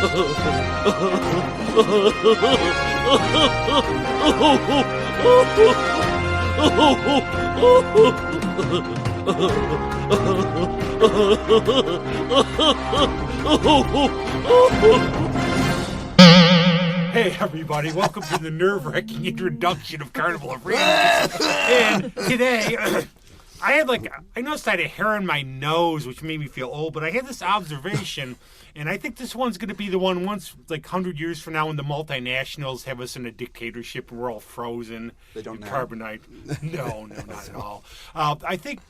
Hey everybody, welcome to the nerve-wracking introduction of Carnival of Radio. And today, I noticed I had a hair on my nose, which made me feel old, but I had this observation, and I think this one's going to be the one once, 100 years from now, when the multinationals have us in a dictatorship and we're all frozen. They don't know. Carbonite. No, not at all. I think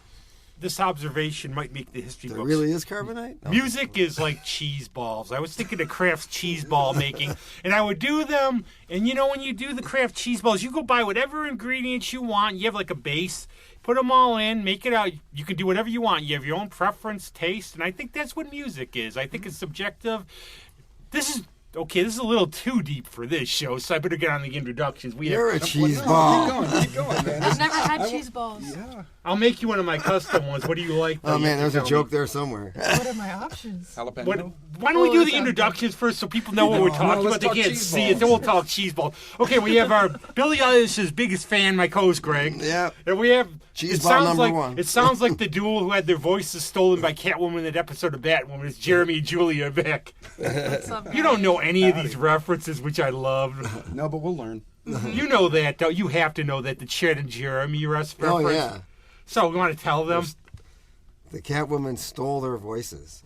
this observation might make the history books. There really is carbonite? No. Music is like cheese balls. I was thinking of Kraft's cheese ball making, and I would do them. And when you do the Kraft cheese balls, you go buy whatever ingredients you want. You have like a base, put them all in, make it out. You can do whatever you want. You have your own preference, taste, and I think that's what music is. I think it's subjective. This is a little too deep for this show, so I better get on the introductions. You're a cheese ball. Keep going, man. I've never had cheese balls. Yeah. I'll make you one of my custom ones. What do you like? Oh, man, there's a joke there somewhere. What are my options? Jalapeno. Why don't we do the introductions first so people know what we're talking about? They can't see it. Then we'll talk cheese balls. Okay, we have our Billie Eilish's biggest fan, my co-host Greg. Yeah. And we have cheese ball number one. It sounds like the duo who had their voices stolen by Catwoman in that episode of Batwoman. It's Jeremy and Julia Beck. What's up, You don't know any of these references, which I love. No, but we'll learn. You know that, though. You have to know that, the Chet and Jeremy reference. Oh, yeah. So, we want to tell them? The Catwoman stole their voices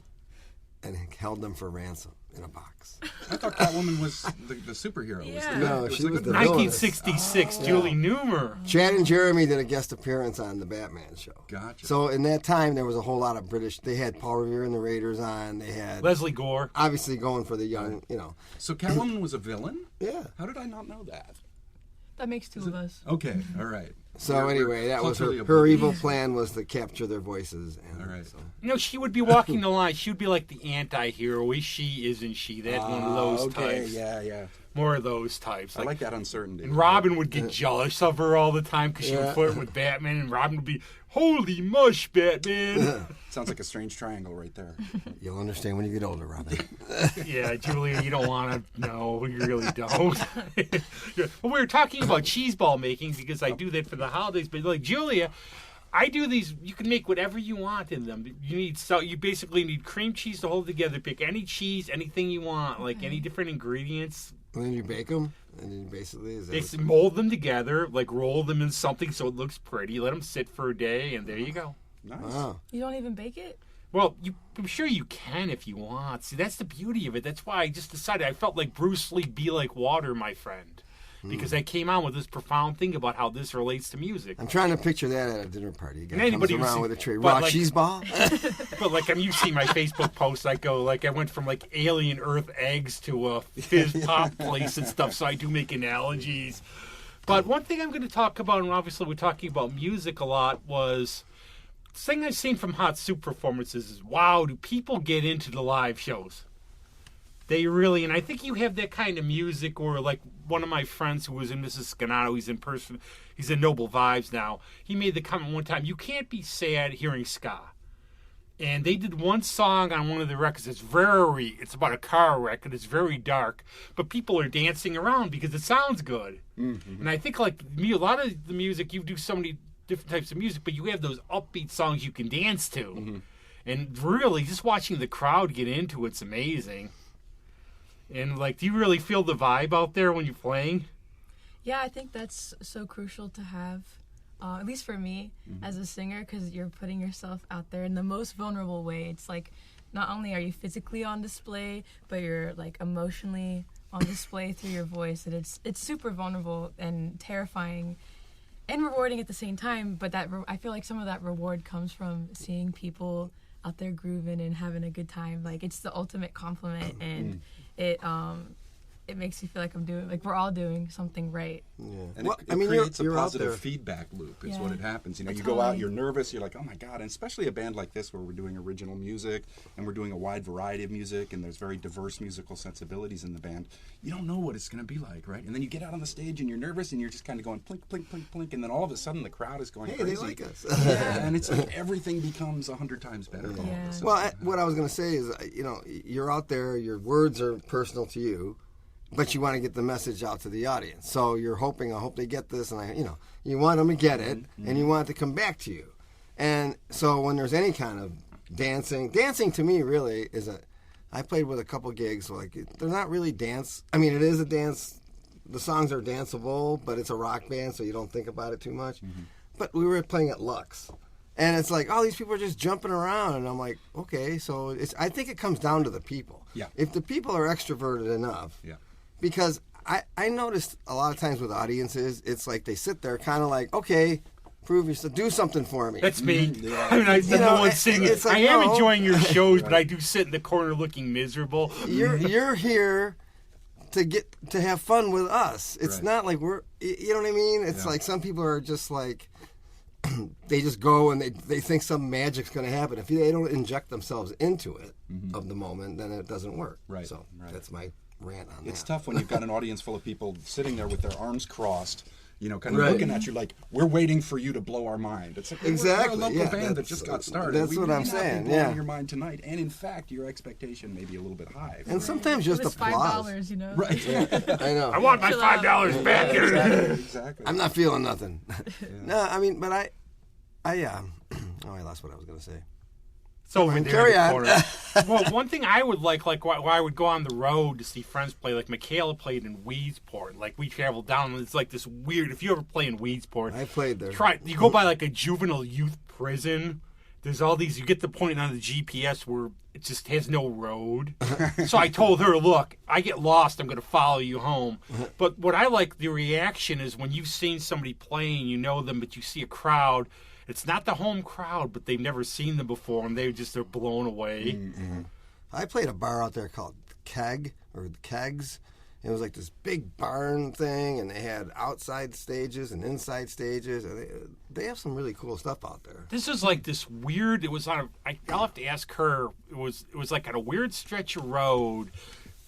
and held them for ransom in a box. I thought Catwoman was the superhero. Yeah. No, she was the 1966, Julie Newmar. Chad and Jeremy did a guest appearance on the Batman show. Gotcha. So in that time, there was a whole lot of British. They had Paul Revere and the Raiders on. They had Leslie Gore. obviously going for the young, So Catwoman was a villain? Yeah. How did I not know that? That makes two of us. Okay, all right. So anyway, that was culturally her evil plan was to capture their voices. And All right. So. She would be walking the line. She would be like the anti-hero. Is she, isn't she? That one of those types. Yeah. More of those types. I like that uncertainty. And Robin would get jealous of her all the time because she would flirt with Batman, and Robin would be, holy mush, Batman. Sounds like a strange triangle right there. You'll understand when you get older, Robin. Yeah, Julia, you don't want to know. You really don't. Well, we were talking about cheese ball making because I do that for the holidays. But like Julia, I do these. You can make whatever you want in them. You basically need cream cheese to hold together. Pick any cheese, anything you want, like any different ingredients. And then you bake them, and then basically Mold them together, like roll them in something so it looks pretty. Let them sit for a day, and there you go. Nice. Wow. You don't even bake it? Well, I'm sure you can if you want. See, that's the beauty of it. That's why I just decided I felt like Bruce Lee, be like water, my friend. Because I came on with this profound thing about how this relates to music. I'm trying to picture that at a dinner party. A guy Anybody comes who's- around with a tray. but Raw like- cheese ball? But you see my Facebook posts, I go, I went from alien Earth eggs to a fizz pop place and stuff, so I do make analogies. But one thing I'm going to talk about, and obviously we're talking about music a lot, was the thing I've seen from Hot Soup performances is, wow, do people get into the live shows? They really, and I think you have that kind of music, or like one of my friends who was in Mrs. Scanato, he's in Noble Vibes now. He made the comment one time, you can't be sad hearing ska. And they did one song on one of the records. It's about a car wreck, and it's very dark. But people are dancing around because it sounds good. Mm-hmm. And I think a lot of the music, you do so many different types of music, but you have those upbeat songs you can dance to. Mm-hmm. And really, just watching the crowd get into it's amazing. And do you really feel the vibe out there when you're playing? Yeah, I think that's so crucial to have, at least for me as a singer, because you're putting yourself out there in the most vulnerable way. It's not only are you physically on display, but you're emotionally on display through your voice, and it's super vulnerable and terrifying and rewarding at the same time. But I feel like some of that reward comes from seeing people out there grooving and having a good time. It's the ultimate compliment, and it it makes you feel like we're all doing something right. Yeah. And Well, it creates you're a out positive there. feedback loop is Yeah. what it happens. You know, you Totally. go out, you're nervous, you're like, oh my God. And especially a band like this where we're doing original music and we're doing a wide variety of music and there's very diverse musical sensibilities in the band. You don't know what it's going to be like, right? And then you get out on the stage and you're nervous and you're just kind of going plink, plink, plink, plink. And then all of a sudden the crowd is going Hey, crazy. they like us. Yeah, and it's like everything becomes 100 times better. all of a Yeah. sudden. Well, what I was going to say is, you're out there, your words are personal to you, but you want to get the message out to the audience. So you're hoping, I hope they get this, and you want them to get it, and you want it to come back to you. And so when there's any kind of dancing to me really is I played with a couple gigs, like they're not really dance. I mean, it is a dance. The songs are danceable, but it's a rock band, so you don't think about it too much. But we were playing at Lux. And it's like, oh, these people are just jumping around. And I'm like, okay, so I think it comes down to the people. Yeah. If the people are extroverted enough. Yeah. Because I noticed a lot of times with audiences, it's like they sit there kind of like, okay, prove yourself, do something for me. That's me. Yeah. I mean, I said no one's singing. it's like, I am no. enjoying your shows, but I do sit in the corner looking miserable. You're here to have fun with us. It's Right. not like you know what I mean? It's Yeah. like some people are just like, they just go and they think some magic's going to happen. If they don't inject themselves into it of the moment, then it doesn't work. Right, So right. that's my rant on It's that. tough when you've got an audience full of people sitting there with their arms crossed, kind of Right. looking at you like, we're waiting for you to blow our mind. It's like, Exactly, we're a local yeah, band that that's- just got started. that's We what may I'm not be saying, blowing yeah. your mind tonight. And in fact, your expectation may be a little bit high. And sometimes just It was applause. $5, you know. Right. I know. I want my Chill out. $5 back. Exactly. I'm not feeling nothing. No, I mean, but I lost what I was going to say. It's over there Carry in the on. corner. Well, one thing I would like why I would go on the road to see friends play, like Michaela played in Weedsport. Like we traveled down, and it's like this weird. If you ever play in Weedsport, I played there. you go by like a juvenile youth prison. There's all these. You get the point on the GPS where it just has no road. So I told her, "Look, I get lost. I'm going to follow you home." But what I like the reaction is when you've seen somebody playing, you know them, but you see a crowd. It's not the home crowd, but they've never seen them before, and they're blown away. I played a bar out there called Keg or the Kegs. It was like this big barn thing, and they had outside stages and inside stages. And they have some really cool stuff out there. This is like this weird. It was on. I'll have to ask her. It was like on a weird stretch of road,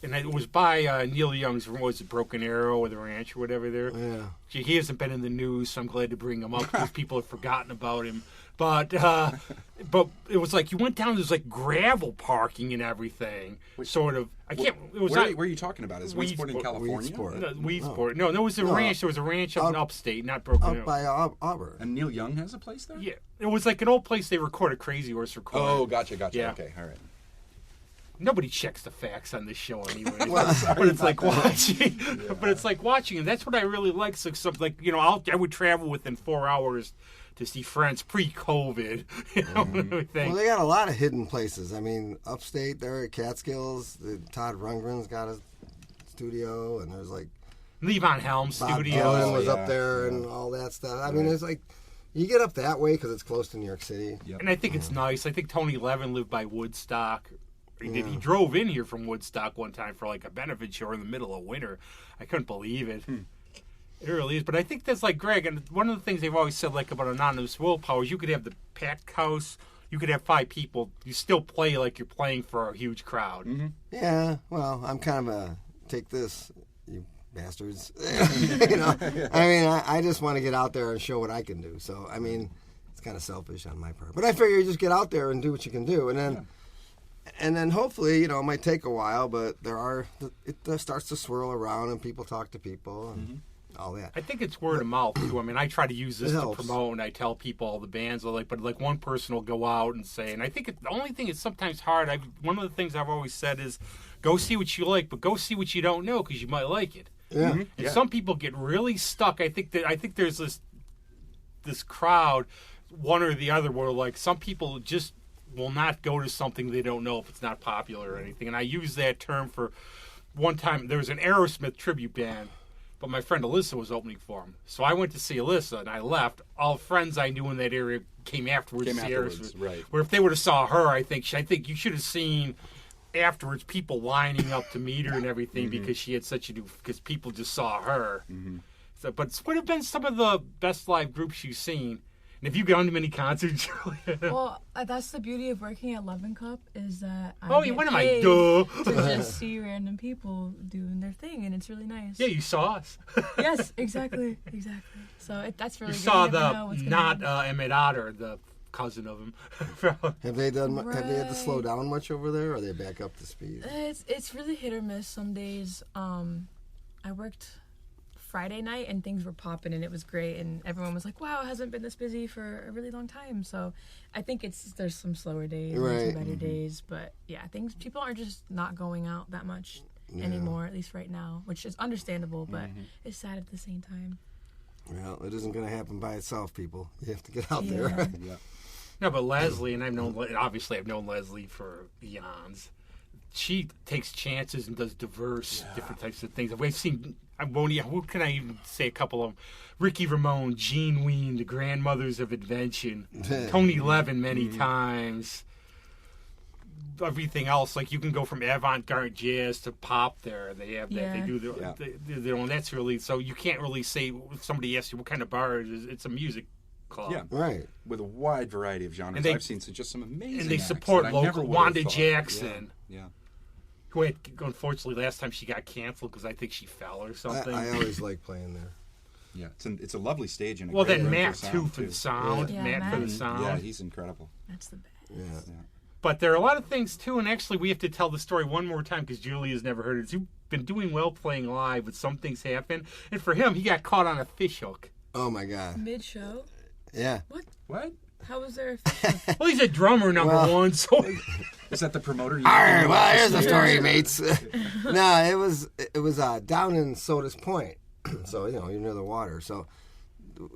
and it was by Neil Young's. Was it Broken Arrow or the Ranch or whatever? There. Yeah. He hasn't been in the news, so I'm glad to bring him up because people have forgotten about him. But it was like you went down. There's like gravel parking and everything. Sort of. I can't. It was where not. are you talking about? Is Weedsport in Weedsport. California? Weedsport. No, Weedsport. No, it was a ranch. There was a ranch up in upstate, not Broken Out Arrow. by Auburn. And Neil Young has a place there? Yeah, it was like an old place they recorded Crazy Horse recorded. Oh, gotcha. Yeah. Okay, all right. Nobody checks the facts on this show anyway. But it's like watching. But it's like watching, and that's what I really like. So something like I would travel within 4 hours to see friends pre-COVID. And everything. Well, they got a lot of hidden places. I mean, upstate there at Catskills, Todd Rundgren's got a studio, and there's like Levon Helm Bob Studios. Dylan was yeah, up there and all that stuff. I mean, it's like you get up that way because it's close to New York City. Yep. And I think it's nice. I think Tony Levin lived by Woodstock. He drove in here from Woodstock one time for like a benefit show in the middle of winter. I couldn't believe it. It really is. But I think that's like Greg, and one of the things they've always said like about Anonymous Willpower is you could have the packed house, you could have 5 people, you still play like you're playing for a huge crowd. Mm-hmm. Yeah, well, I'm kind of a take this, you bastards. I mean, I just want to get out there and show what I can do. So, I mean, it's kind of selfish on my part. But I figure you just get out there and do what you can do. And then hopefully, it might take a while, but it starts to swirl around and people talk to people and all that. I think it's word of mouth too. I mean, I try to use this It to helps. promote, and I tell people all the bands are like, but like one person will go out and say, and I think the only thing is sometimes hard. One of the things I've always said is, go see what you like, but go see what you don't know because you might like it. Yeah. And some people get really stuck. I think there's this crowd, one or the other, where like some people just will not go to something they don't know if it's not popular or anything. And I use that term for one time. There was an Aerosmith tribute band, but my friend Alyssa was opening for him. So I went to see Alyssa, and I left. All friends I knew in that area came afterwards to see Aerosmith. Right. Where if they would have saw her, I think you should have seen afterwards, people lining up to meet her and everything because she had such a because people just saw her. So, but it would have been some of the best live groups you've seen. And if you've gone to many concerts, Well, that's the beauty of working at Love and Cup is that I oh, get when am I? paid Duh. to just see random people doing their thing, and it's really nice. Yeah, you saw us. Yes, exactly. So that's really You good. saw You never know what's the gonna not happen. Emmett Otter, the cousin of him. Have they done? Have they had to slow Right. down much over there, or are they back up to speed? It's really hit or miss. Some days, I worked Friday night and things were popping and it was great and everyone was like, "Wow, it hasn't been this busy for a really long time." So I think there's some slower days and Right. some better days, but yeah, people are just not going out that much anymore, at least right now, which is understandable, but it's sad at the same time. Well, it isn't going to happen by itself, people. You have to get out Yeah. there. Yeah. No, but Leslie, and I've known Leslie for eons. She takes chances and does diverse different types of things. We've seen, who can I even say a couple of them? Ricky Ramone, Jean Ween, the Grandmothers of Invention, Tony Levin many times. Everything else, like you can go from avant-garde jazz to pop there. They have that. Yeah. They do their own. That's really, so you can't really say, if somebody asks you what kind of bar it is, it's a music club. Yeah. Right. With a wide variety of genres. And they- I've seen just some amazing And they acts support that I never local. would have Wanda thought. Jackson. Yeah. Who had, unfortunately, last time she got canceled because I think she fell or something. I always like playing there. Yeah. It's a lovely stage and a Well, great then room Matt, for too, sound, for the sound. Yeah, Matt for the Matt. sound. Yeah, he's incredible. That's the best. Yeah. Yeah. But there are a lot of things, too, and actually we have to tell the story one more time because Julie has never heard it. You've been doing well playing live, but some things happen. And for him, he got caught on a fish hook. Oh my God. Mid-show? Yeah. What? How was there a fish? Well, he's a drummer, number Well- one, so... Is that the promoter? All right. Well, here's the story, mates. No, it was down in Sodas Point, so you're near the water. So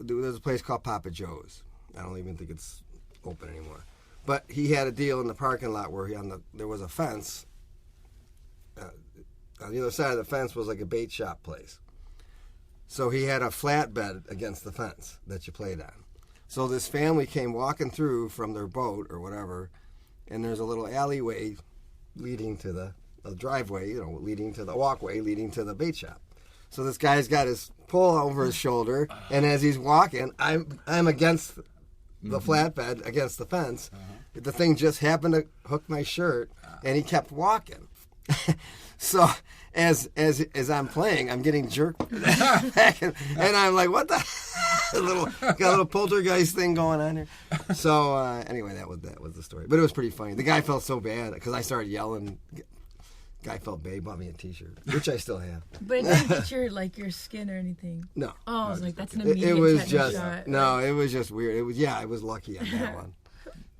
there's a place called Papa Joe's. I don't even think it's open anymore. But he had a deal in the parking lot where there was a fence. On the other side of the fence was like a bait shop place. So he had a flatbed against the fence that you played on. So this family came walking through from their boat or whatever, and there's a little alleyway leading to a driveway, leading to the walkway, leading to the bait shop. So this guy's got his pole over his shoulder, and as he's walking, I'm against the flatbed against the fence. The thing just happened to hook my shirt, and he kept walking. So as I'm playing, I'm getting jerked back, and I'm like, "What the?" Got a little poltergeist thing going on here. So anyway, that was the story. But it was pretty funny. The guy felt so bad because I started yelling. Guy felt bad. He bought me a T-shirt, which I still have. But it didn't get your skin or anything. No. Oh, I was like, that's an It immediate was tetanus just shot. no. It was just weird. I was lucky on that one.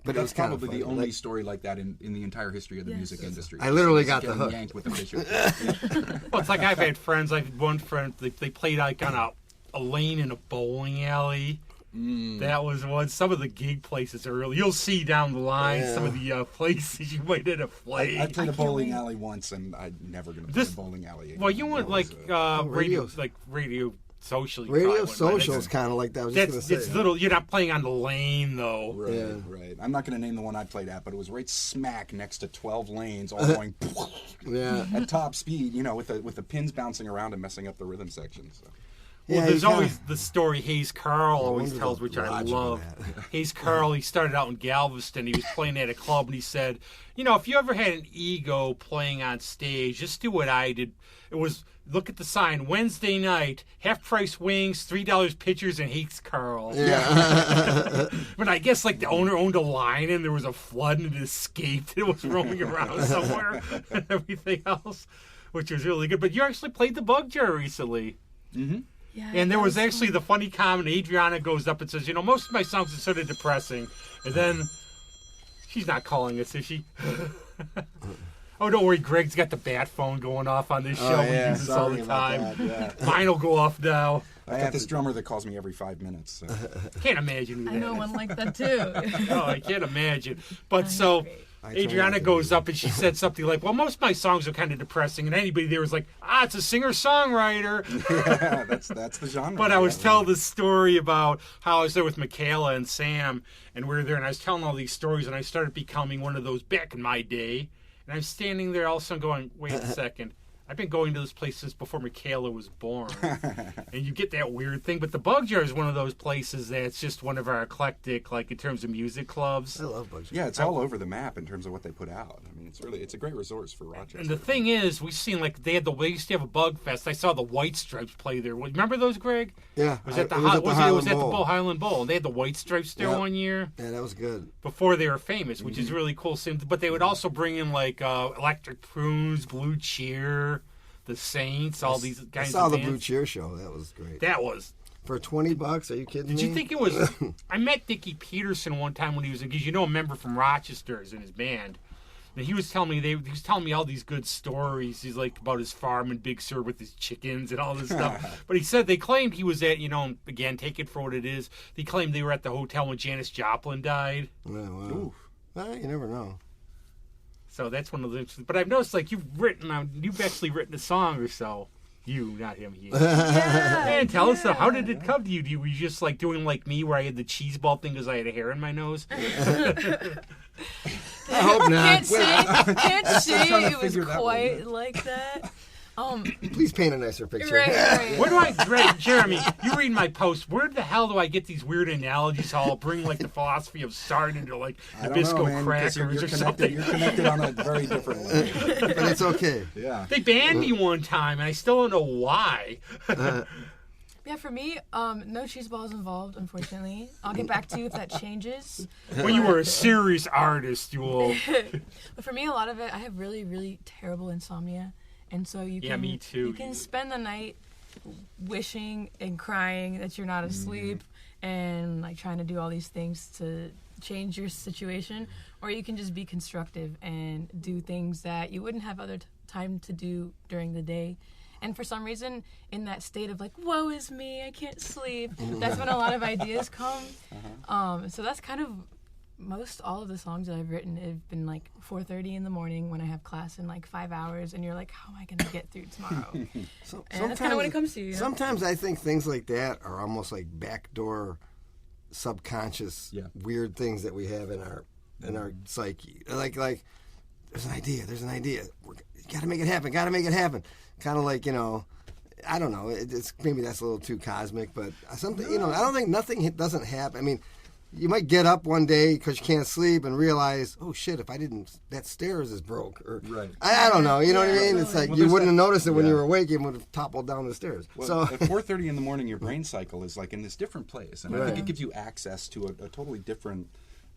But it was That's kind of probably the funny. only story like that in the entire history of the Yes. music industry. I literally Just got the getting hook. yanked with a fish hook. Well, it's like I've had friends. I had one friend, they played like on a lane in a bowling alley. That was one. Some of the gig places are really. You'll see down the line some of the places you might end up playing. I played a can't bowling wait. alley once, and I'm never going to play This- a bowling alley again. Well, you went It like was, radio social. you Radio probably went, right? social is kind of like that. I was just That's gonna it's say. little. You're not playing on the lane though. Right, Yeah. right. I'm not going to name the one I played at, but it was right smack next to 12 lanes, all going Yeah. at top speed. With the pins bouncing around and messing up the rhythm section. So. Well, Yeah, there's you kinda- always the story Hayes Carl always wonder tells, the which I logic of love. that. Hayes Carl, he started out in Galveston. He was playing at a club, and he said, if you ever had an ego playing on stage, just do what I did. It was, look at the sign, Wednesday night, half-price wings, $3 pitchers, and Hayes Carl. Yeah. But I guess, like, the owner owned a lion, and there was a flood, and it escaped. It was roaming around somewhere, and everything else, which was really good. But you actually played the Bug Jar recently. Yeah, And there that was actually the funny comment. Adriana goes up and says, most of my songs are sort of depressing. And then she's not calling us, is she? Oh, don't worry. Greg's got the bat phone going off on this show. Oh, We yeah, do this all the sorry about time. that, yeah. Mine will go off now. I've got this drummer that calls me every 5 minutes. So. Can't imagine who I that know is. one like that too. Oh, I can't imagine. But so Great. I try Adriana not to goes do up and she said something like, well, most of my songs are kind of depressing. And anybody there was like, it's a singer-songwriter. Yeah, that's the genre. But I was Yeah. telling this story about how I was there with Michaela and Sam, and we were there, and I was telling all these stories, and I started becoming one of those back in my day. And I'm standing there all of a sudden going, wait a second. I've been going to this place since before Michaela was born. And you get that weird thing. But the Bug Jar is one of those places that's just one of our eclectic, like in terms of music clubs. I love Bug Jar. Yeah, it's all over the map in terms of what they put out. I mean, it's a great resource for Rochester. And the thing is, we've seen like they used to have a Bug Fest. I saw the White Stripes play there. Remember those, Greg? Yeah. It was at the Highland Bowl. And they had the White Stripes there one year. Yeah, that was good. Before they were famous, which is really cool. But they would also bring in like Electric Prunes, Blue Cheer, the Saints, all these guys. I saw the Blue Cheer show. That was great. That was. For $20? Are you kidding me? Did you think it was... I met Dickie Peterson one time when he was... Because you know a member from Rochester is in his band. And he was telling me all these good stories. He's like about his farm in Big Sur with his chickens and all this stuff. But he said they claimed he was at, again, take it for what it is. They claimed they were at the hotel when Janis Joplin died. Oh, wow. Well, you never know. So that's one of the... But I've noticed, like, you've actually written a song or so. You, not him. He. Man, tell us, how did it come to you? Were you just, like, doing like me where I had the cheese ball thing because I had a hair in my nose? I hope not. Can't say it was quite like that. Please paint a nicer picture. Right. Where do Jeremy, you read my post. Where the hell do I get these weird analogies? How I'll bring like the philosophy of Sardin to like Nabisco crackers or something. You're connected on a very different level. But it's okay. Yeah. They banned me one time, and I still don't know why. Yeah, for me, no cheese balls involved, unfortunately. I'll get back to you if that changes. When you were a serious artist, you will. But for me, a lot of it, I have really, really terrible insomnia. And so you can, me too. You can spend the night wishing and crying that you're not asleep and like trying to do all these things to change your situation, or you can just be constructive and do things that you wouldn't have other time to do during the day. And for some reason, in that state of like, woe is me, I can't sleep, that's when a lot of ideas come. So that's kind of most all of the songs that I've written have been like 4:30 in the morning when I have class in like 5 hours, and you're like, how am I going to get through tomorrow? And that's kind of what it comes to. Sometimes I think things like that are almost like backdoor, subconscious, weird things that we have in our psyche. Like there's an idea. Got to make it happen. Kind of like, I don't know. It's maybe that's a little too cosmic, but something, I don't think nothing doesn't happen. I mean, you might get up one day because you can't sleep and realize, oh shit, if I didn't, that stairs is broke. Or right. I don't know. You know what I mean? It's like you wouldn't have noticed it when you were awake. You would have toppled down the stairs. Well, so at 4:30 in the morning, your brain cycle is like in this different place, and I think it gives you access to a totally different.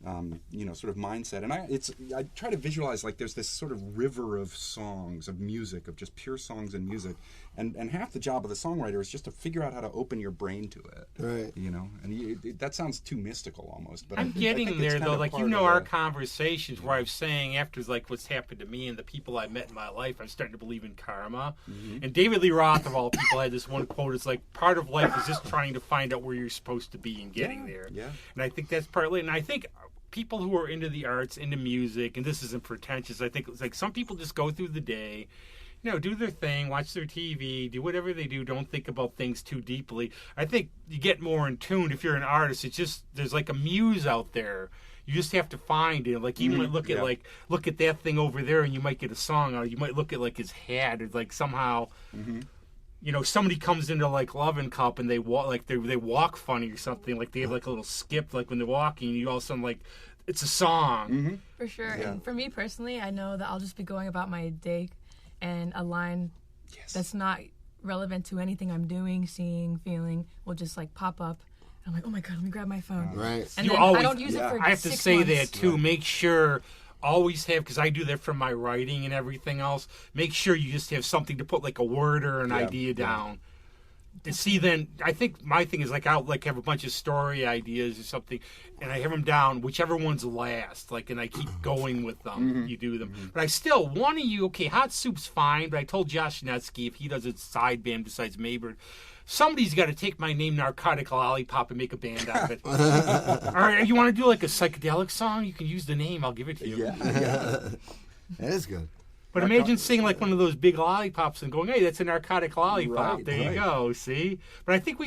Sort of mindset, and I try to visualize like there's this sort of river of songs, of music, of just pure songs and music, and half the job of the songwriter is just to figure out how to open your brain to it, right? And that sounds too mystical almost, but I'm getting there though. Like our conversations where I'm saying after like what's happened to me and the people I met in my life, I'm starting to believe in karma. And David Lee Roth of all people had this one quote. It's like part of life is just trying to find out where you're supposed to be and getting there. Yeah, and I think that's partly, and I think. People who are into the arts, into music, and this isn't pretentious. I think it's like some people just go through the day, do their thing, watch their TV, do whatever they do. Don't think about things too deeply. I think you get more in tune if you're an artist. It's just there's like a muse out there. You just have to find it. Like you might look at that thing over there, and you might get a song. Or you might look at like his hat, or like somehow. Somebody comes into like Love and Cup and they walk like they walk funny or something. Like they have like a little skip like when they're walking. And you all of a sudden like it's a song. For sure. Yeah. And for me personally, I know that I'll just be going about my day, and a line that's not relevant to anything I'm doing, seeing, feeling will just like pop up. And I'm like, oh my god, let me grab my phone. Right. And then I don't use it for I have to 6 say months. that too. Make sure. Always have, because I do that from my writing and everything else, make sure you just have something to put like a word or an idea down. And see, then I think my thing is like I'll like have a bunch of story ideas or something, and I have them down, whichever one's last, like, and I keep going with them. You do them, but I still one of you. Okay, Hot Soup's fine, but I told Josh Netsky if he does a side band besides Maybird, somebody's got to take my name, Narcotic Lollipop, and make a band out of it. All right, you want to do like a psychedelic song? You can use the name. I'll give it to you. Yeah. That is good. But imagine seeing like one of those big lollipops and going, hey, that's a narcotic lollipop. Right, there you go, see? But I think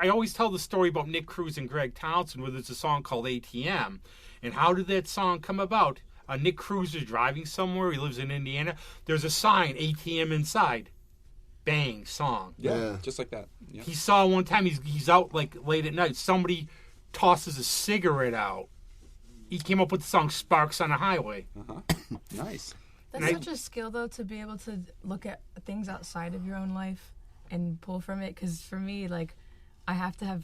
I always tell the story about Nick Cruz and Greg Townsend where there's a song called ATM. And how did that song come about? Nick Cruz is driving somewhere. He lives in Indiana. There's a sign, ATM inside. Bang, song. Yeah, just like that. Yeah. He saw one time, he's out like late at night. Somebody tosses a cigarette out. He came up with the song Sparks on a Highway. Nice. That's such a skill, though, to be able to look at things outside of your own life and pull from it. Because for me, like, I have to have,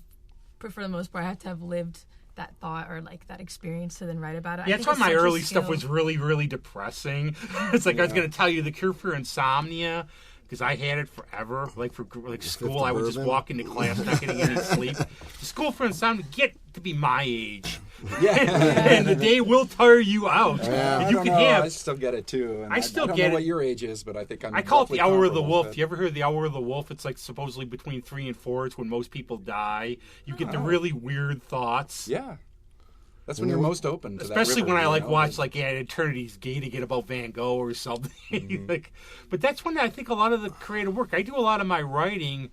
for the most part, I have to have lived that thought or like that experience to then write about it. Yeah, that's why my early stuff was really, really depressing. It's like I was going to tell you the cure for insomnia. Because I had it forever, like for school, I would just walk into class not getting any sleep. The school for insomnia, get to be my age, and the day will tire you out. Yeah, and you I can don't know. have. I still get it too. And I still don't get know it. What your age is, but I think I call it the hour of the wolf. But... You ever heard the hour of the wolf? It's like supposedly between 3 and 4. It's when most people die. You get the really weird thoughts. Yeah. That's when you're most open to especially that river, when I watch but... Eternity's Gate about Van Gogh or something. But that's when I think a lot of the creative work. I do a lot of my writing.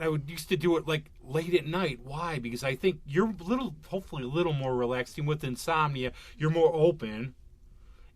I used to do it like late at night. Why? Because I think you're hopefully a little more relaxed. And with insomnia, you're more open,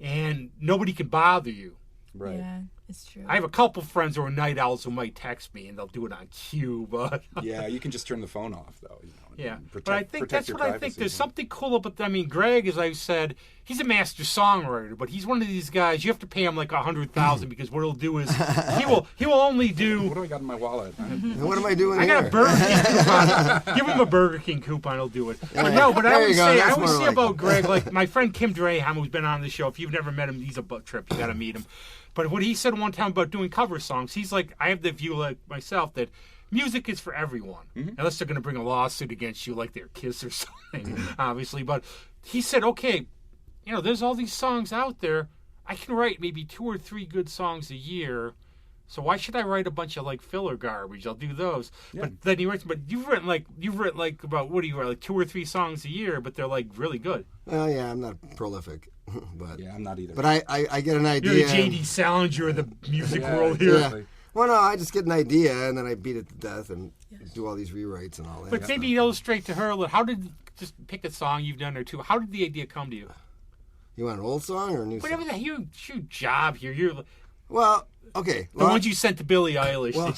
and nobody can bother you. Right. Yeah, it's true. I have a couple friends who are night owls who might text me, and they'll do it on cue. But yeah, you can just turn the phone off, though. Yeah, but I think that's what I think. There's something cool about. I mean, Greg, as I said, he's a master songwriter, but he's one of these guys. You have to pay him like $100,000 because what he'll do is he will only do. What do I got in my wallet? What am I doing here? I got a Burger King coupon. Give him a Burger King coupon. He'll do it. But no, but I always say about Greg, like my friend Kim Draham, who's been on the show. If you've never met him, he's a butt trip. You got to meet him. But what he said one time about doing cover songs, he's like, I have the view like myself that music is for everyone, unless they're going to bring a lawsuit against you like they're Kiss or something, obviously. But he said, okay, there's all these songs out there. I can write maybe 2 or 3 good songs a year. So why should I write a bunch of like filler garbage? I'll do those. Yeah. But then he writes, but you've written like about, what do you write, like 2 or 3 songs a year, but they're like really good. Oh yeah, I'm not prolific, but yeah, I'm not either. But I get an idea. You're the J.D. Salinger of the music world here. Exactly. Well, no, I just get an idea and then I beat it to death and do all these rewrites and all that. But maybe illustrate to her, how did, just pick a song you've done or two, how did the idea come to you? You want an old song or a new Whatever song? Whatever your job here. Well, okay. The ones you sent to Billie Eilish. Well,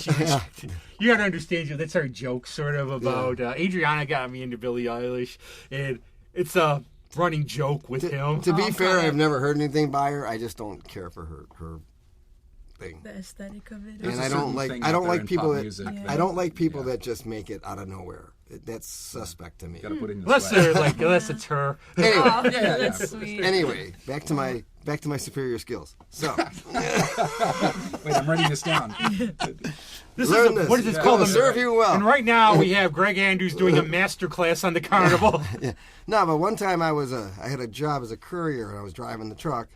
you got to understand, that's our joke sort of about, Adriana got me into Billie Eilish, and it's a running joke with him. To be fair, I've never heard anything by her. I just don't care for her thing. The aesthetic of it. And I don't like people that just make it out of nowhere. That's suspect to me. Gotta put in the unless it's her. Anyway, That's sweet. Anyway, back to my superior skills. So, wait, I'm writing this down. What is this called? Serve you well. And right now we have Greg Andrews doing a master class on the Carnival. Yeah. No, but one time I had a job as a courier and I was driving the truck,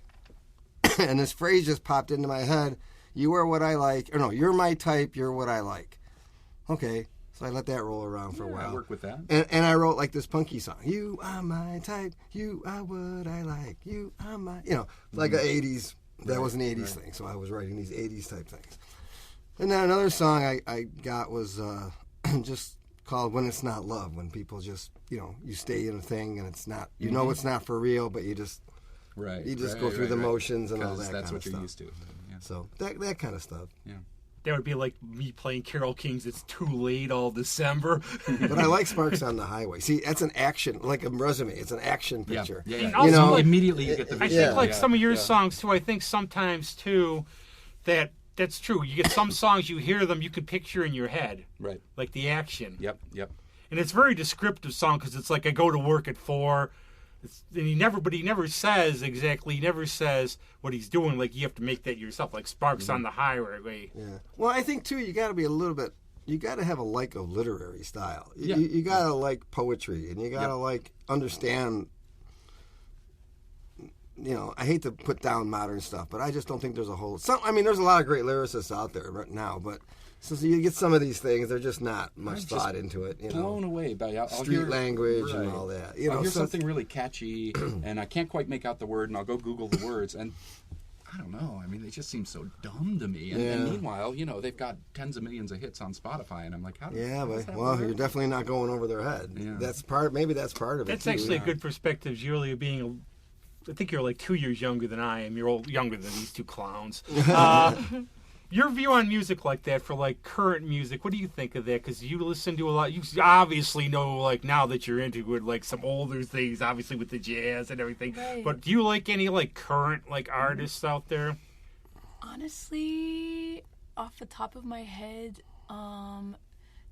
and this phrase just popped into my head. You are what I like. Or no, you're my type. You're what I like. Okay. So I let that roll around for a while. I work with that. And I wrote like this punky song. You are my type. You are what I like. You are my... like an 80s... That was an 80s thing. So I was writing these 80s type things. And then another song I got was just called When It's Not Love. When people just, you stay in a thing and it's not... You know it's not for real, but you just... Right. You just go through the motions and all that kind of stuff. That's what you're used to. Yeah. So that kind of stuff. Yeah. That would be like me playing Carole King's It's Too Late all December. But I like Sparks on the Highway. See, that's an action, like a resume. It's an action picture. Yeah. And also, immediately you get the visual. I think some of your songs, too, I think sometimes, too, that's true. You get some songs, you hear them, you can picture in your head. Right. Like the action. Yep. And it's a very descriptive song because it's like I go to work at 4. And he never says exactly. He never says what he's doing. Like you have to make that yourself. Like Sparks on the Highway. Yeah. Well, I think too, you got to be a little bit. You got to have a literary style. Yeah. You got to like poetry, and you got to understand. I hate to put down modern stuff, but I just don't think there's a whole. There's a lot of great lyricists out there right now, but. So you get some of these things; they're just not much thought into it. Blown away by street language and all that. I'll hear something really catchy, and I can't quite make out the word, and I'll go Google the words, and I don't know. They just seem so dumb to me. And meanwhile, they've got tens of millions of hits on Spotify, and I'm like, how does that work? You're definitely not going over their head. Yeah. Maybe that's part of it. That's too, actually a good perspective, Julia, being I think you're like 2 years younger than I am. You're younger than these two clowns. Your view on music like that for like current music, what do you think of that? Because you listen to a lot. You obviously know like now that you're into it, like some older things, obviously with the jazz and everything. Right. But do you like any like current like artists out there? Honestly, off the top of my head,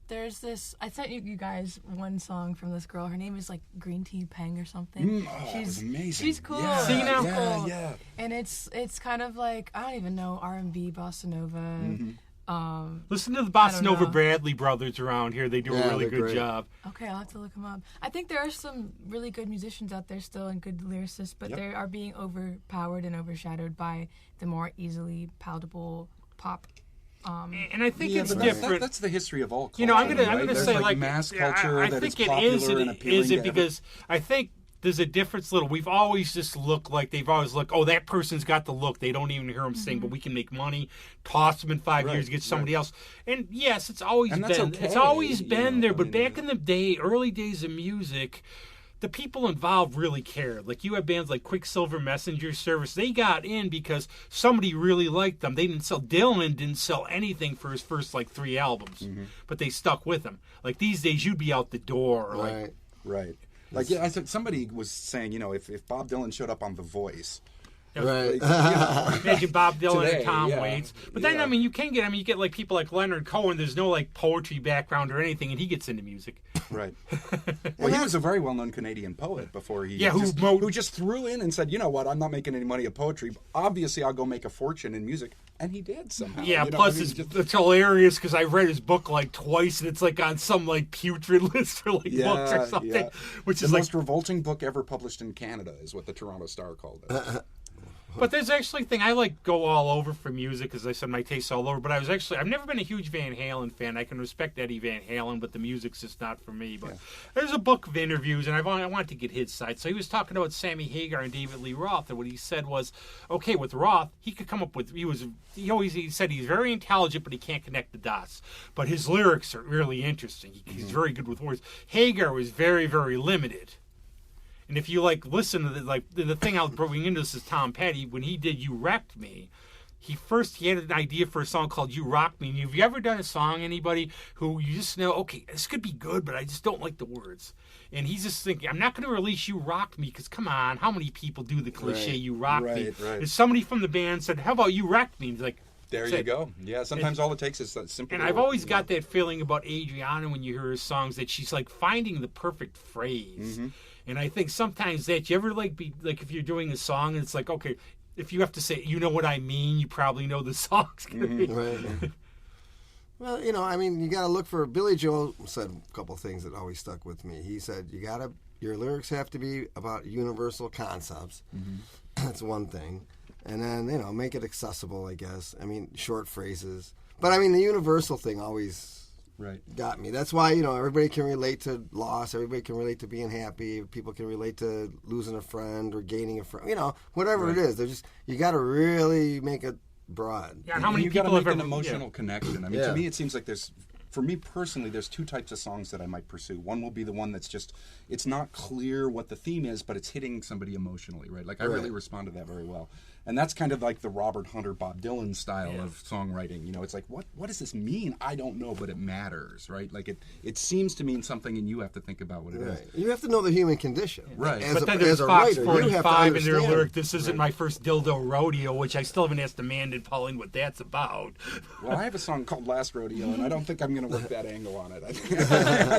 there's this. I sent you guys one song from this girl. Her name is like Green Tea Peng or something. It was amazing. She's cool. Yeah, See now? Cool. yeah. And it's kind of like, I don't even know, R&B, bossa nova. Listen to the Bossa don't Nova know. Bradley brothers around here. They do a Yeah, really they're good great. job. Okay, I'll have to look them up. I think there are some really good musicians out there still and good lyricists, but Yep. they are being overpowered and overshadowed by the more easily palatable pop. And I think it's but different. that's the history of all culture. You know, I'm right? gonna There's say like like mass yeah, culture I that think is it popular is. and appealing Is it to because I think there's a difference. Little, we've always just looked like they've always looked. Oh, that person's got the look. They don't even hear them sing, but we can make money. Toss them in 5 years, Right, get somebody else. And yes, it's always And that's been. okay, It's always you been know, there. I But mean, back in the day, early days of music. The people involved really cared. Like you have bands like Quicksilver Messenger Service. They got in because somebody really liked them. They didn't sell. Dylan didn't sell anything for his first like 3 albums, but they stuck with him. Like these days, you'd be out the door. Like, Right. Right. Like I said, somebody was saying, you know, if Bob Dylan showed up on The Voice, Right. you know, Imagine Bob Dylan Today, and Tom yeah, Waits. But then, yeah. I mean, you get like people like Leonard Cohen. There's no like poetry background or anything, and he gets into music. right. Well, he was a very well-known Canadian poet before he Yeah, who just threw in and said, you know what, I'm not making any money at poetry. Obviously, I'll go make a fortune in music. And he did somehow. Yeah, you know, plus I mean, it's hilarious because I've read his book like twice, and it's like on some like putrid list for like books or something, yeah. which the is like. most revolting book ever published in Canada is what the Toronto Star called it. But there's actually a thing I like go all over for music, as I said, my tastes all over. But I've never been a huge Van Halen fan. I can respect Eddie Van Halen, but the music's just not for me. But there's a book of interviews, and I wanted to get his side. So he was talking about Sammy Hagar and David Lee Roth, and what he said was, okay, with Roth, he could come up with he said he's very intelligent, but he can't connect the dots. But his lyrics are really interesting. He's very good with words. Hagar was very, very limited. And if you like listen to the thing I was bringing into this is Tom Petty when he did "You Wrecked Me." He had an idea for a song called "You Rock Me." And have you ever done a song, anybody who you just know, okay, this could be good, but I just don't like the words. And he's just thinking, I'm not going to release "You Rock Me" because come on, how many people do the cliche Right. "You Rock Me"? Right. And somebody from the band said, "How about you wrecked me?" And he's like, There that's you it. go. Yeah, sometimes all it takes is that simple. And I've always got that feeling about Adriana when you hear her songs that she's like finding the perfect phrase. And I think sometimes that you ever like be like if you're doing a song and it's like, okay, if you have to say, you know what I mean, you probably know the song's gonna be. Right. Well, you know, I mean, you got to look for. Billy Joel said a couple things that always stuck with me. He said, your lyrics have to be about universal concepts. That's one thing. And then, you know, make it accessible, I guess. I mean, short phrases. But I mean, the universal thing always got me. That's why, you know, everybody can relate to loss. Everybody can relate to being happy. People can relate to losing a friend or gaining a friend. You know, whatever it is. You got to really make it broad. Yeah, how many you got to people make have an ever emotional connection. I mean, Yeah. to me, it seems like for me personally, there's two types of songs that I might pursue. One will be the one that's just, it's not clear what the theme is, but it's hitting somebody emotionally, right? Like I really respond to that very well. And that's kind of like the Robert Hunter, Bob Dylan style of songwriting. You know, it's like, what does this mean? I don't know, but it matters, right? Like it seems to mean something, and you have to think about what it is. Right. You have to know the human condition. Right. As But then a there's Fox writer, you have to 45 in their understand. lyric, "This isn't my first dildo rodeo," which I still haven't asked Amanda and Pauline what that's about. Well, I have a song called Last Rodeo, and I don't think I'm going to work that angle on it. I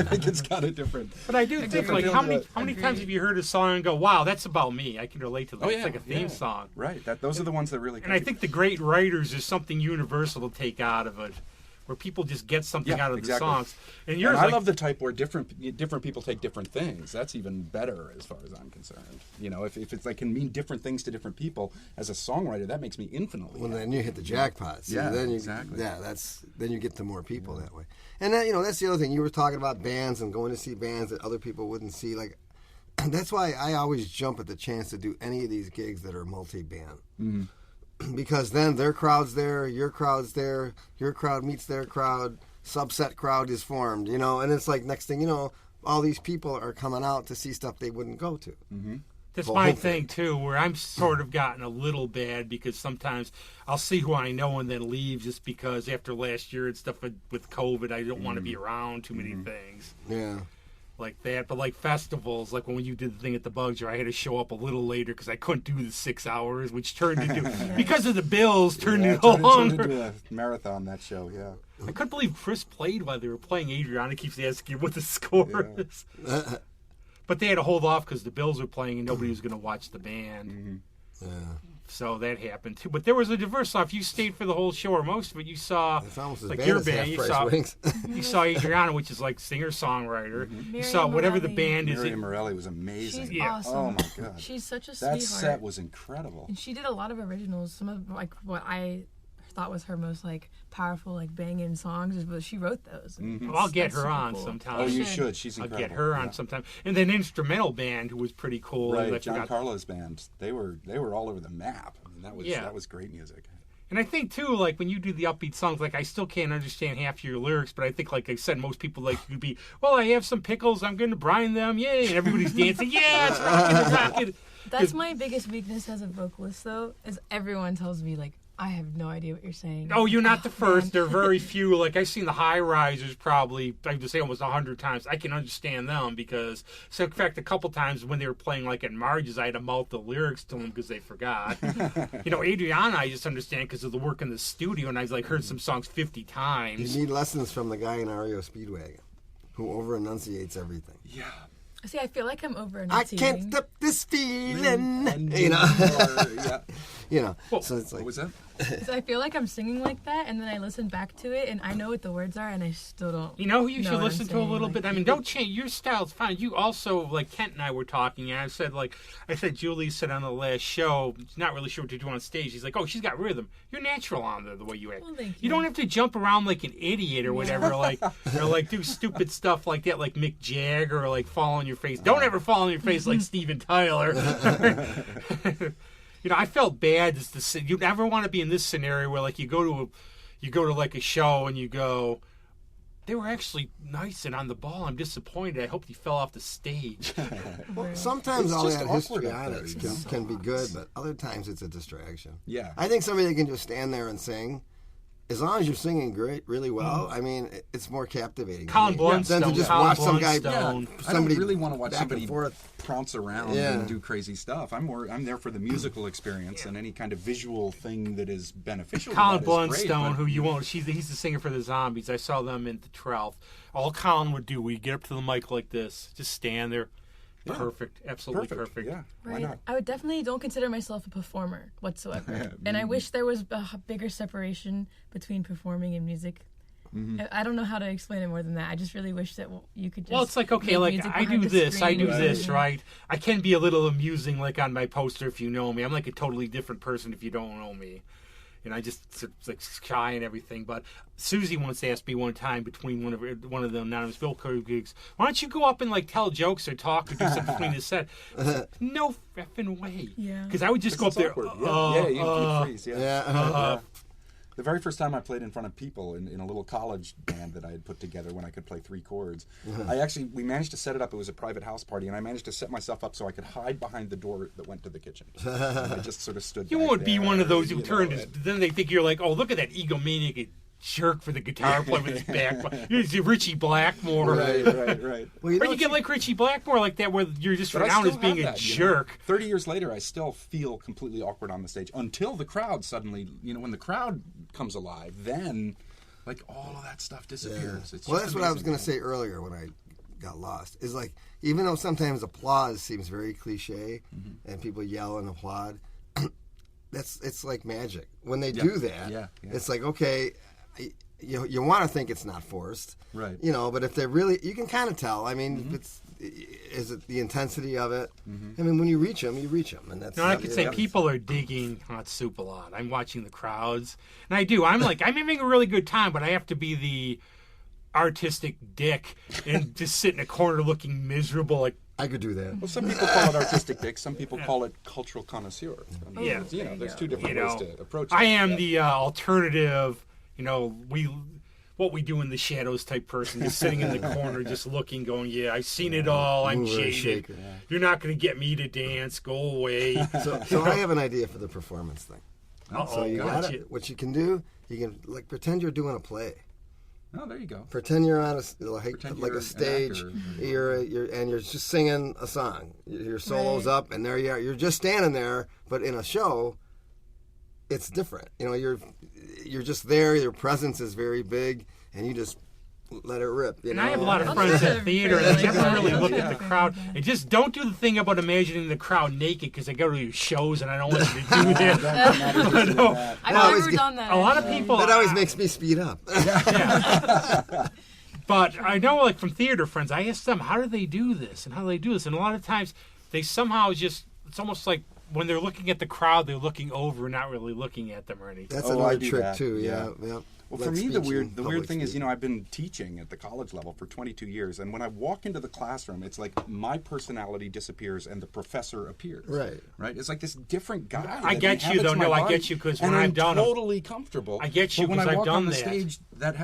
think it's got a different... But I do think, different like, feel how to many it. times have you heard a song and go, wow, that's about me. I can relate to that. It's like a theme song. Right. Those are the ones that really... And I think the great writers is something universal to take out of it, where people just get something out of the songs. And yours, And I like, love the type where different people take different things. That's even better as far as I'm concerned. You know, if it's like can mean different things to different people, as a songwriter, that makes me infinitely Well, happy. then you hit the jackpot. See, Yeah, then you, exactly. Yeah, then you get to more people that way. And then, you know, that's the other thing. You were talking about bands and going to see bands that other people wouldn't see. Like, that's why I always jump at the chance to do any of these gigs that are multi-band. Because then their crowd's there, your crowd's there, your crowd meets their crowd, subset crowd is formed, you know, and it's like next thing you know, all these people are coming out to see stuff they wouldn't go to. That's Well, my hopefully. thing too, where I'm sort of gotten a little bad because sometimes I'll see who I know and then leave just because after last year and stuff with COVID, I don't want to be around too many things Yeah. like that. But like festivals, like when you did the thing at the Bugs, I had to show up a little later because I couldn't do the 6 hours, which turned into because of the bills turned Yeah, into turned longer. into a marathon, that show, yeah. I couldn't believe Chris played while they were playing. Adriana keeps asking what the score Yeah. is. But they had to hold off because the Bills were playing and nobody was going to watch the band. Yeah. So that happened too. But there was a diverse stuff. You stayed for the whole show or most of it. You saw It's almost as like bad your as band. You half-price saw wings. you saw Adriana, which is like singer songwriter. You Miriam saw whatever the Morelli. band is. Miriam Morelli was amazing. She's Yeah. awesome. Oh my god. She's such a That sweetheart. set was incredible. And she did a lot of originals. Some of like what I thought was her most like powerful like banging songs, but she wrote those. Well, I'll get That's her super on cool. sometime. Oh, you should. should. She's I'll incredible. get her on Yeah. sometime. And then instrumental band who was pretty cool. Right, I John forgot- Carlo's band. They were all over the map. I mean, that was great music. And I think too, like when you do the upbeat songs, like I still can't understand half your lyrics, but I think, like I said, most people like to be, well, I have some pickles, I'm going to brine them, yay, and everybody's dancing, yeah, it's rocking, it's rocking. That's my biggest weakness as a vocalist, though, is everyone tells me like I have no idea what you're saying. Oh, you're not the first. man. There are very few. Like I've seen the high risers probably, I have to say almost 100 times. I can understand them because, so in fact, a couple times when they were playing like at Marge's, I had to mouth the lyrics to them because they forgot. Adriana, I just understand because of the work in the studio, and I've like heard some songs 50 times. You need lessons from the guy in REO Speedwagon who over enunciates everything. Yeah. See, I feel like I'm over I enunciating. can't stop this feeling. Yeah. So it's like, What was that? So I feel like I'm singing like that, and then I listen back to it, and I know what the words are, and I still don't. You know who you know should what I'm listen to a saying, little like- bit? I mean, don't change. Your style's fine. You also, like Kent and I were talking, and I said, Julie said on the last show, she's not really sure what to do on stage. He's like, oh, she's got rhythm. You're natural on there, the way you act. Well, thank You don't have to jump around like an idiot or whatever, or like do stupid stuff like that, like Mick Jagger, or like fall on your face. Don't ever fall on your face like Steven Tyler. I felt bad. You never want to be in this scenario where like you go to like a show and you go, they were actually nice and on the ball. I'm disappointed. I hope he fell off the stage. sometimes It's all just that awkward history up on there, it you know? can be good, but other times it's a distraction. Yeah. I think somebody that can just stand there and sing, as long as you're singing really well, I mean, it's more captivating. to Colin me Blunstone. than to just Colin watch some guy, Blunstone. I somebody don't really want to watch back somebody and forth. prounce around Yeah. and do crazy stuff. I'm there for the musical experience and any kind of visual thing that is beneficial. to Colin that is great, Blunstone, but- who you won't, he's the singer for the Zombies. I saw them in the 12th. All Colin would do, we'd get up to the mic like this, just stand there. Yeah. Perfect. Absolutely perfect. Yeah. Why Right. not? I would definitely don't consider myself a performer whatsoever. Yeah, And I wish there was a bigger separation between performing and music. I don't know how to explain it more than that. I just really wish that you could just. Well, it's like, okay, make like music I behind do the this, I do screen. this, Yeah. right? I can be a little amusing, like on my poster if you know me. I'm like a totally different person if you don't know me. And I just like shy and everything. But Susie once asked me one time between one of the anonymous Bill Curry gigs, why don't you go up and like tell jokes or talk or do something between the set? I said, no effing way. Yeah. Because I would just go up It's there. awkward. Yeah, you freeze. Yeah. Yeah. The very first time I played in front of people in a little college band that I had put together when I could play 3 chords, we managed to set it up. It was a private house party, and I managed to set myself up so I could hide behind the door that went to the kitchen. And I just sort of stood You back won't be there, one of those who you turned know, his. Then they think you're like, oh, look at that egomaniac jerk for the guitar player with his back. You're Richie Blackmore. Right. Well, you Or know you get like Richie Blackmore like that, where you're just But I renowned as still being have a that, you know. jerk. 30 years later, I still feel completely awkward on the stage until the crowd suddenly, when the crowd comes alive, then like all of that stuff disappears. It's Well, just that's what I was amazing. going to say earlier when I got lost. Is like, even though sometimes applause seems very cliche and people yell and applaud, it's like magic. When they do that, Yeah. it's like, okay, you want to think it's not forced. Right. But if they're really, you can kind of tell. I mean, is it the intensity of it? I mean, when you reach them, and that's. No, I could say yeah. people are digging Hot Soup a lot. I'm watching the crowds, and I do. I'm having a really good time, but I have to be the artistic dick and just sit in a corner looking miserable. Like, I could do that. Well, some people call it artistic dick. Some people call it cultural connoisseur. I mean, Yeah. there's two different ways to approach it. I am the alternative. what we do in the shadows type person, just sitting in the corner, just looking, going, yeah, I've seen it all. I'm Mover and jaded. shaker, yeah. You're not going to get me to dance. Go away. So I have an idea for the performance thing. Uh-oh, So you gotcha. what you can do, you can like pretend you're doing a play. Oh, there you go. Pretend you're on Pretend like you're a stage. an actor. You're just singing a song. Your solo's Right. up, and there you are. You're just standing there, but in a show, it's different. You know, you're just there. Your presence is very big, and you just let it rip. You And know? I have a lot of I'll friends do at it theater for, that like, never that. really look Yeah. at the crowd. And just don't do the thing about imagining the crowd naked because I go to these shows and I don't want you to do that. No. I've always never get- done that. A lot of actually. people. That always makes me speed up. But I know, like, from theater friends, I ask them, how do they do this? And how do they do this? And a lot of times, they somehow just, it's almost like when they're looking at the crowd, they're looking over, not really looking at them or anything. That's Oh, I another do trick that, too. yeah. Yeah. Well, Like for me, the speech weird and the public weird thing is, speaking. you know, I've been teaching at the college level for 22 years, and when I walk into the classroom, it's like my personality disappears and the professor appears. Right. Right. It's like this different guy. I that get you, inhabits though. my No, I body, get you, 'cause and when I'm I've done 'em- totally comfortable. I get you, but when 'cause I I've walk done on the that. stage,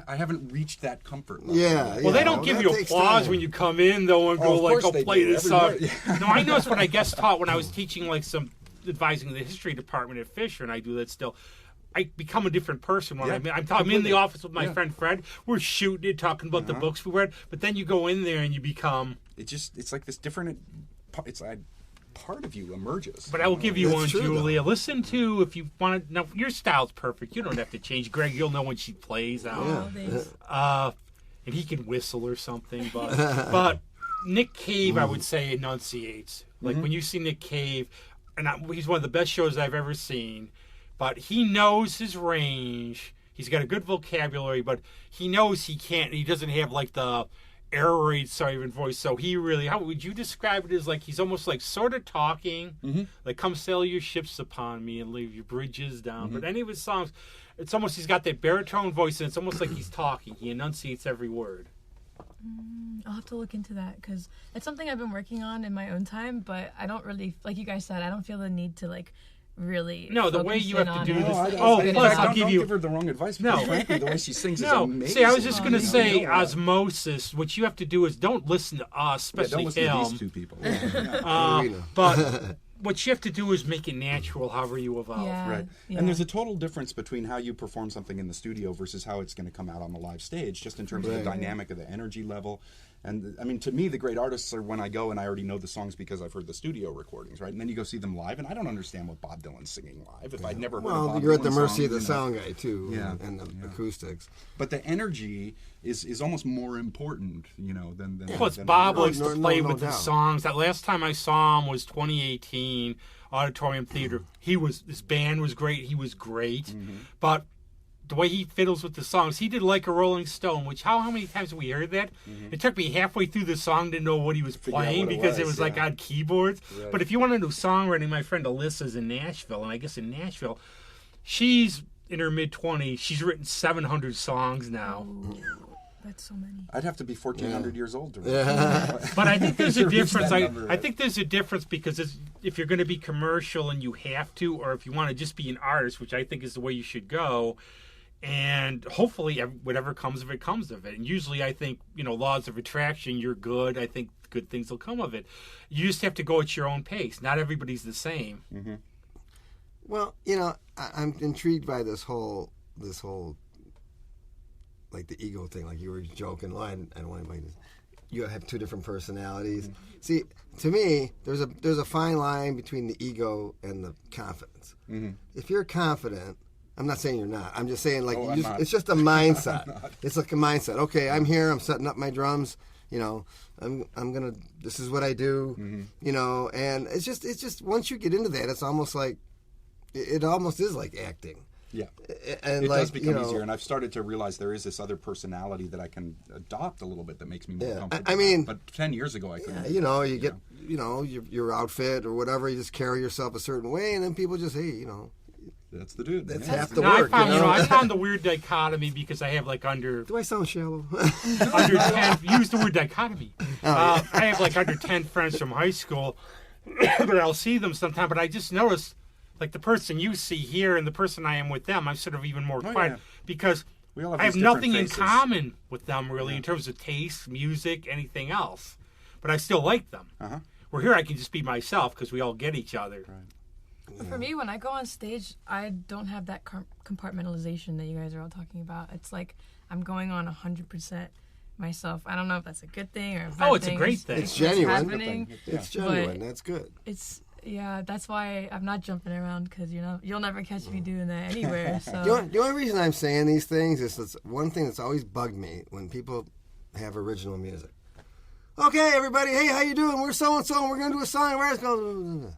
I haven't reached that comfort level. Yeah, Well, they don't well, give that you takes applause time. when you come in, though, and Oh, go, of like, course oh, they play do. this song. Everybody- No, I noticed when I guest taught when I was teaching, like, some advising the history department at Fisher, and I do that still. I become a different person when Yeah, I'm in the completely. office with my Yeah. friend Fred. We're shooting it, talking about the books we read, but then you go in there and you become. It's like this different. It's like part of you emerges. But I will give you That's one, true, Julia. Listen to, if you want to. Now, your style's perfect. You don't have to change. Greg, you'll know when she plays out. Oh, thanks. And he can whistle or something. But Nick Cave, I would say, enunciates. Like when you see Nick Cave, and he's one of the best shows I've ever seen. But he knows his range. He's got a good vocabulary, but he knows he can't. He doesn't have like the air raid siren voice. So he really, how would you describe it? As like he's almost like sort of talking, like "Come sail your ships upon me and leave your bridges down." But any of his songs, it's almost he's got that baritone voice, and it's almost like he's talking. He enunciates every word. I'll have to look into that because it's something I've been working on in my own time, but I don't really, like you guys said, I don't feel the need to like really. No, the way focus you in have to on do it. this- in plus, fact, I'll don't give you- give her the wrong advice. No. Because frankly, the way she sings is No, amazing. see, I was just going to You say know that. osmosis. What you have to do is don't listen to us, Yeah, especially don't listen him. to these two people. Yeah. We know. But what you have to do is make it natural, however you evolve. Yeah. Right. Yeah. And there's a total difference between how you perform something in the studio versus how it's going to come out on the live stage, just in terms of the Right. dynamic of the energy level. And I mean, to me, the great artists are when I go and I already know the songs because I've heard the studio recordings, right? And then you go see them live, and I don't understand what Bob Dylan's singing live if I'd never heard a Well, Bob you're at the Dylan mercy song, of the you know. sound guy too, Yeah, and the yeah. acoustics. But the energy is almost more important, you know, than Plus, than Bob the likes No, to no, play no with the doubt. songs. That last time I saw him was 2018, Auditorium Theater. His band was great. He was great. But the way he fiddles with the songs, he did Like a Rolling Stone, which how many times have we heard that? It took me halfway through the song to know what he was Figure out playing what it because it was, was like yeah. on keyboards. Right. But if you want to do songwriting, my friend Alyssa's in Nashville, and I guess in Nashville, she's in her mid-20s. She's written 700 songs now. That's so many. I'd have to be 1,400 years old to But I think there's a To reach difference. that I number. think there's a difference because if you're going to be commercial and you have to, or if you want to just be an artist, which I think is the way you should go, and hopefully whatever comes of it comes of it. And usually I think, laws of attraction, you're good. I think good things will come of it. You just have to go at your own pace. Not everybody's the same. Well, I'm intrigued by this whole like the ego thing. Like you were joking. Well, I don't want anybody to. You have two different personalities. See, to me, there's a fine line between the ego and the confidence. If you're confident, I'm not saying you're not. I'm just saying I'm not. it's just a mindset. It's like a mindset. Okay, I'm here. I'm setting up my drums. I'm gonna. This is what I do. And it's just once you get into that, it's almost like it almost is like acting. Yeah. And It like, does become easier, and I've started to realize there is this other personality that I can adopt a little bit that makes me more Yeah. comfortable. I mean- but 10 years ago I couldn't. you get your outfit or whatever. You just carry yourself a certain way, and then people just That's the dude. That's yeah. half the Now, work. I found the weird dichotomy because I have under Do I sound shallow? 10. Use the word dichotomy. I have under 10 friends from high school, but I'll see them sometime. But I just noticed, like the person you see here and the person I am with them, I'm sort of even more quiet yeah. because We all have I have these different nothing faces. in common with them really in terms of taste, music, anything else. But I still like them. Uh-huh. Where here I can just be myself because we all get each other. Right. But for me, when I go on stage, I don't have that compartmentalization that you guys are all talking about. It's like I'm going on 100% myself. I don't know if that's a good thing or a bad Oh, it's a thing. great thing. It's genuine. happening. It's But- genuine. That's good. It's yeah. That's why I'm not jumping around because you'll never catch me doing that anywhere. So The only reason I'm saying these things is that's one thing that's always bugged me when people have original music. Okay, everybody, hey, how you doing? We're so and so, and we're gonna do a song. Where's going?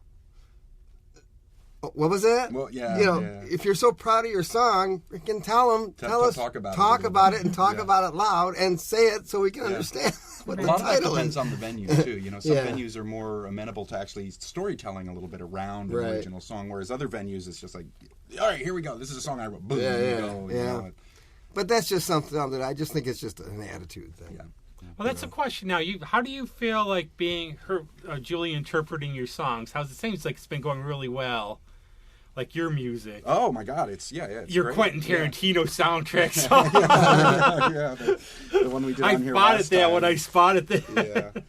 What was that? Well, yeah, You know, yeah. if you're so proud of your song, freaking tell them, tell us, talk about it a talk little about bit. it, and talk Yeah. about it loud, and say it so we can Yeah. understand what A the lot of that title depends is. on the venue too. You know, some Yeah. venues are more amenable to actually storytelling a little bit around an Right. original song, whereas other venues it's just like, all right, here we go. This is a song I wrote. Boom, Yeah, you yeah, go. You yeah. know, But that's just something that I just think it's just an attitude thing. yeah. Well, that's a question now. How do you feel like being Julie interpreting your songs? How's it? Seems like it's been going really well. Like your music, Oh my God, it's your great. Quentin Yeah. Tarantino soundtrack song. Yeah, the one we did I on here spotted last that time. when I spotted that. Yeah.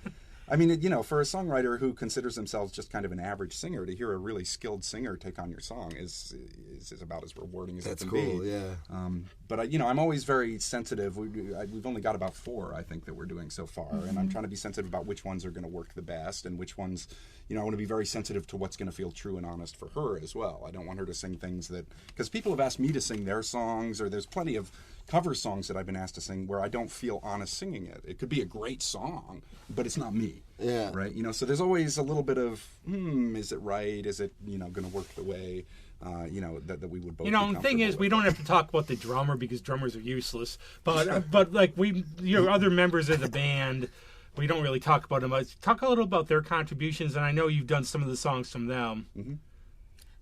I mean, you know, for a songwriter who considers themselves just kind of an average singer, to hear a really skilled singer take on your song is about as rewarding as That's it can cool, be. yeah. But you know, I'm always very sensitive. We've only got about 4, I think, that we're doing so far, and I'm trying to be sensitive about which ones are going to work the best, and which ones, you know, I want to be very sensitive to what's going to feel true and honest for her as well. I don't want her to sing things that, because people have asked me to sing their songs, or there's plenty of cover songs that I've been asked to sing where I don't feel honest singing it. It could be a great song, but it's not me. Yeah. Right. You know, so there's always a little bit of, is it right? Is it, you know, going to work the way, you know, that we would both. You know, be the thing is, comfortable we with. don't have to talk about the drummer because drummers are useless. But like other members of the band, we don't really talk about them. Talk a little about their contributions, and I know you've done some of the songs from them. Mm-hmm.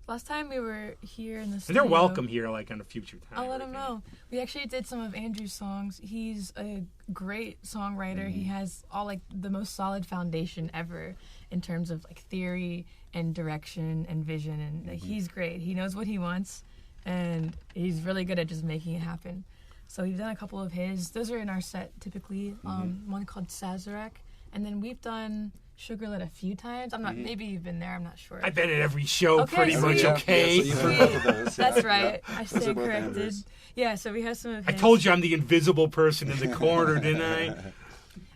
last time we were here in the And studio, they're welcome here, like on a future time. I'll let him know. We actually did some of Andrew's songs. He's a great songwriter. He has all like the most solid foundation ever in terms of like theory and direction and vision, and he's great. He knows what he wants, and he's really good at just making it happen. So we've done a couple of his. Those are in our set typically. One called Sazerac, and then we've done Sugarlit a few times. I'm not. Maybe you've been there. I'm not sure. I've been at every show Okay, pretty so much. you- Okay. Yeah, so you've heard both of those. That's yeah, right. yeah. I Those are stand both corrected. Andrews. Yeah, so we have some of I his. told you I'm the invisible person in the corner, didn't I?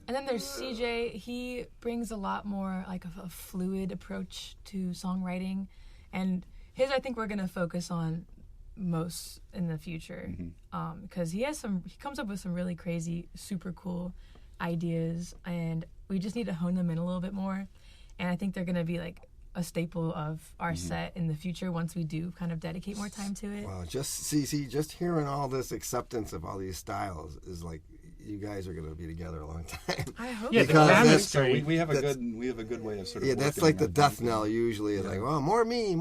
And then there's CJ. He brings a lot more like a fluid approach to songwriting, and his I think we're gonna focus on most in the future, because he comes up with some really crazy, super cool ideas, and we just need to hone them in a little bit more. And I think they're gonna be like a staple of our set in the future once we do kind of dedicate more time to it. Wow, just hearing all this acceptance of all these styles is like you guys are going to be together a long time. I hope. Yeah, the Because that's- chemistry. So we have a That's- good way of sort of. Yeah, that's working like the on death that. knell usually. It's like, well, more me. You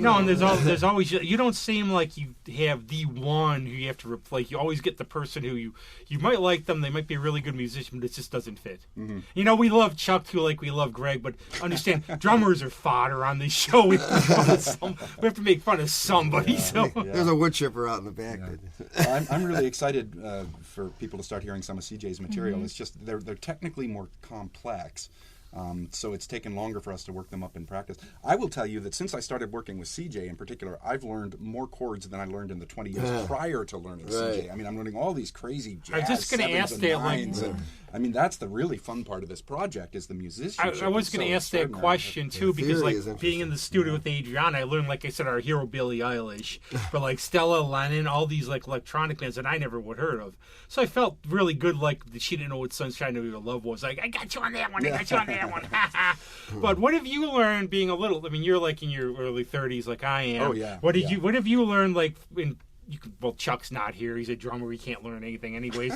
No, know? and there's always you don't seem like you have the one who you have to replace. You always get the person who you might like them. They might be a really good musician, but it just doesn't fit. You know, we love Chuck too, like we love Greg, but understand drummers are fodder on this show. We have to make fun of somebody. So There's a wood chipper out in the back. I'm really excited for people to start hearing some of CJ's material. It's just they're technically more complex. So it's taken longer for us to work them up in practice. I will tell you that since I started working with CJ in particular, I've learned more chords than I learned in the 20 years prior to learning CJ. I mean, I'm learning all these crazy jazz I was just gonna sevens ask and that, like- nines, and I mean, that's the really fun part of this project is the musicianship. I was It's going to so ask that extraordinary. question too, because theory like is being in the studio with Adriana, I learned, like I said, our hero Billie Eilish, but like Stella Lennon, all these like electronic bands that I never would heard of. So I felt really good, like that she didn't know what Sunshine of Your Love was. Like, I got you on that one, I got you on that one. But what have you learned being a little? I mean, you're like in your early 30s, like I am. Oh, yeah, What did yeah. you? What have you learned? Like in well, Chuck's not here. He's a drummer. He can't learn anything, anyways.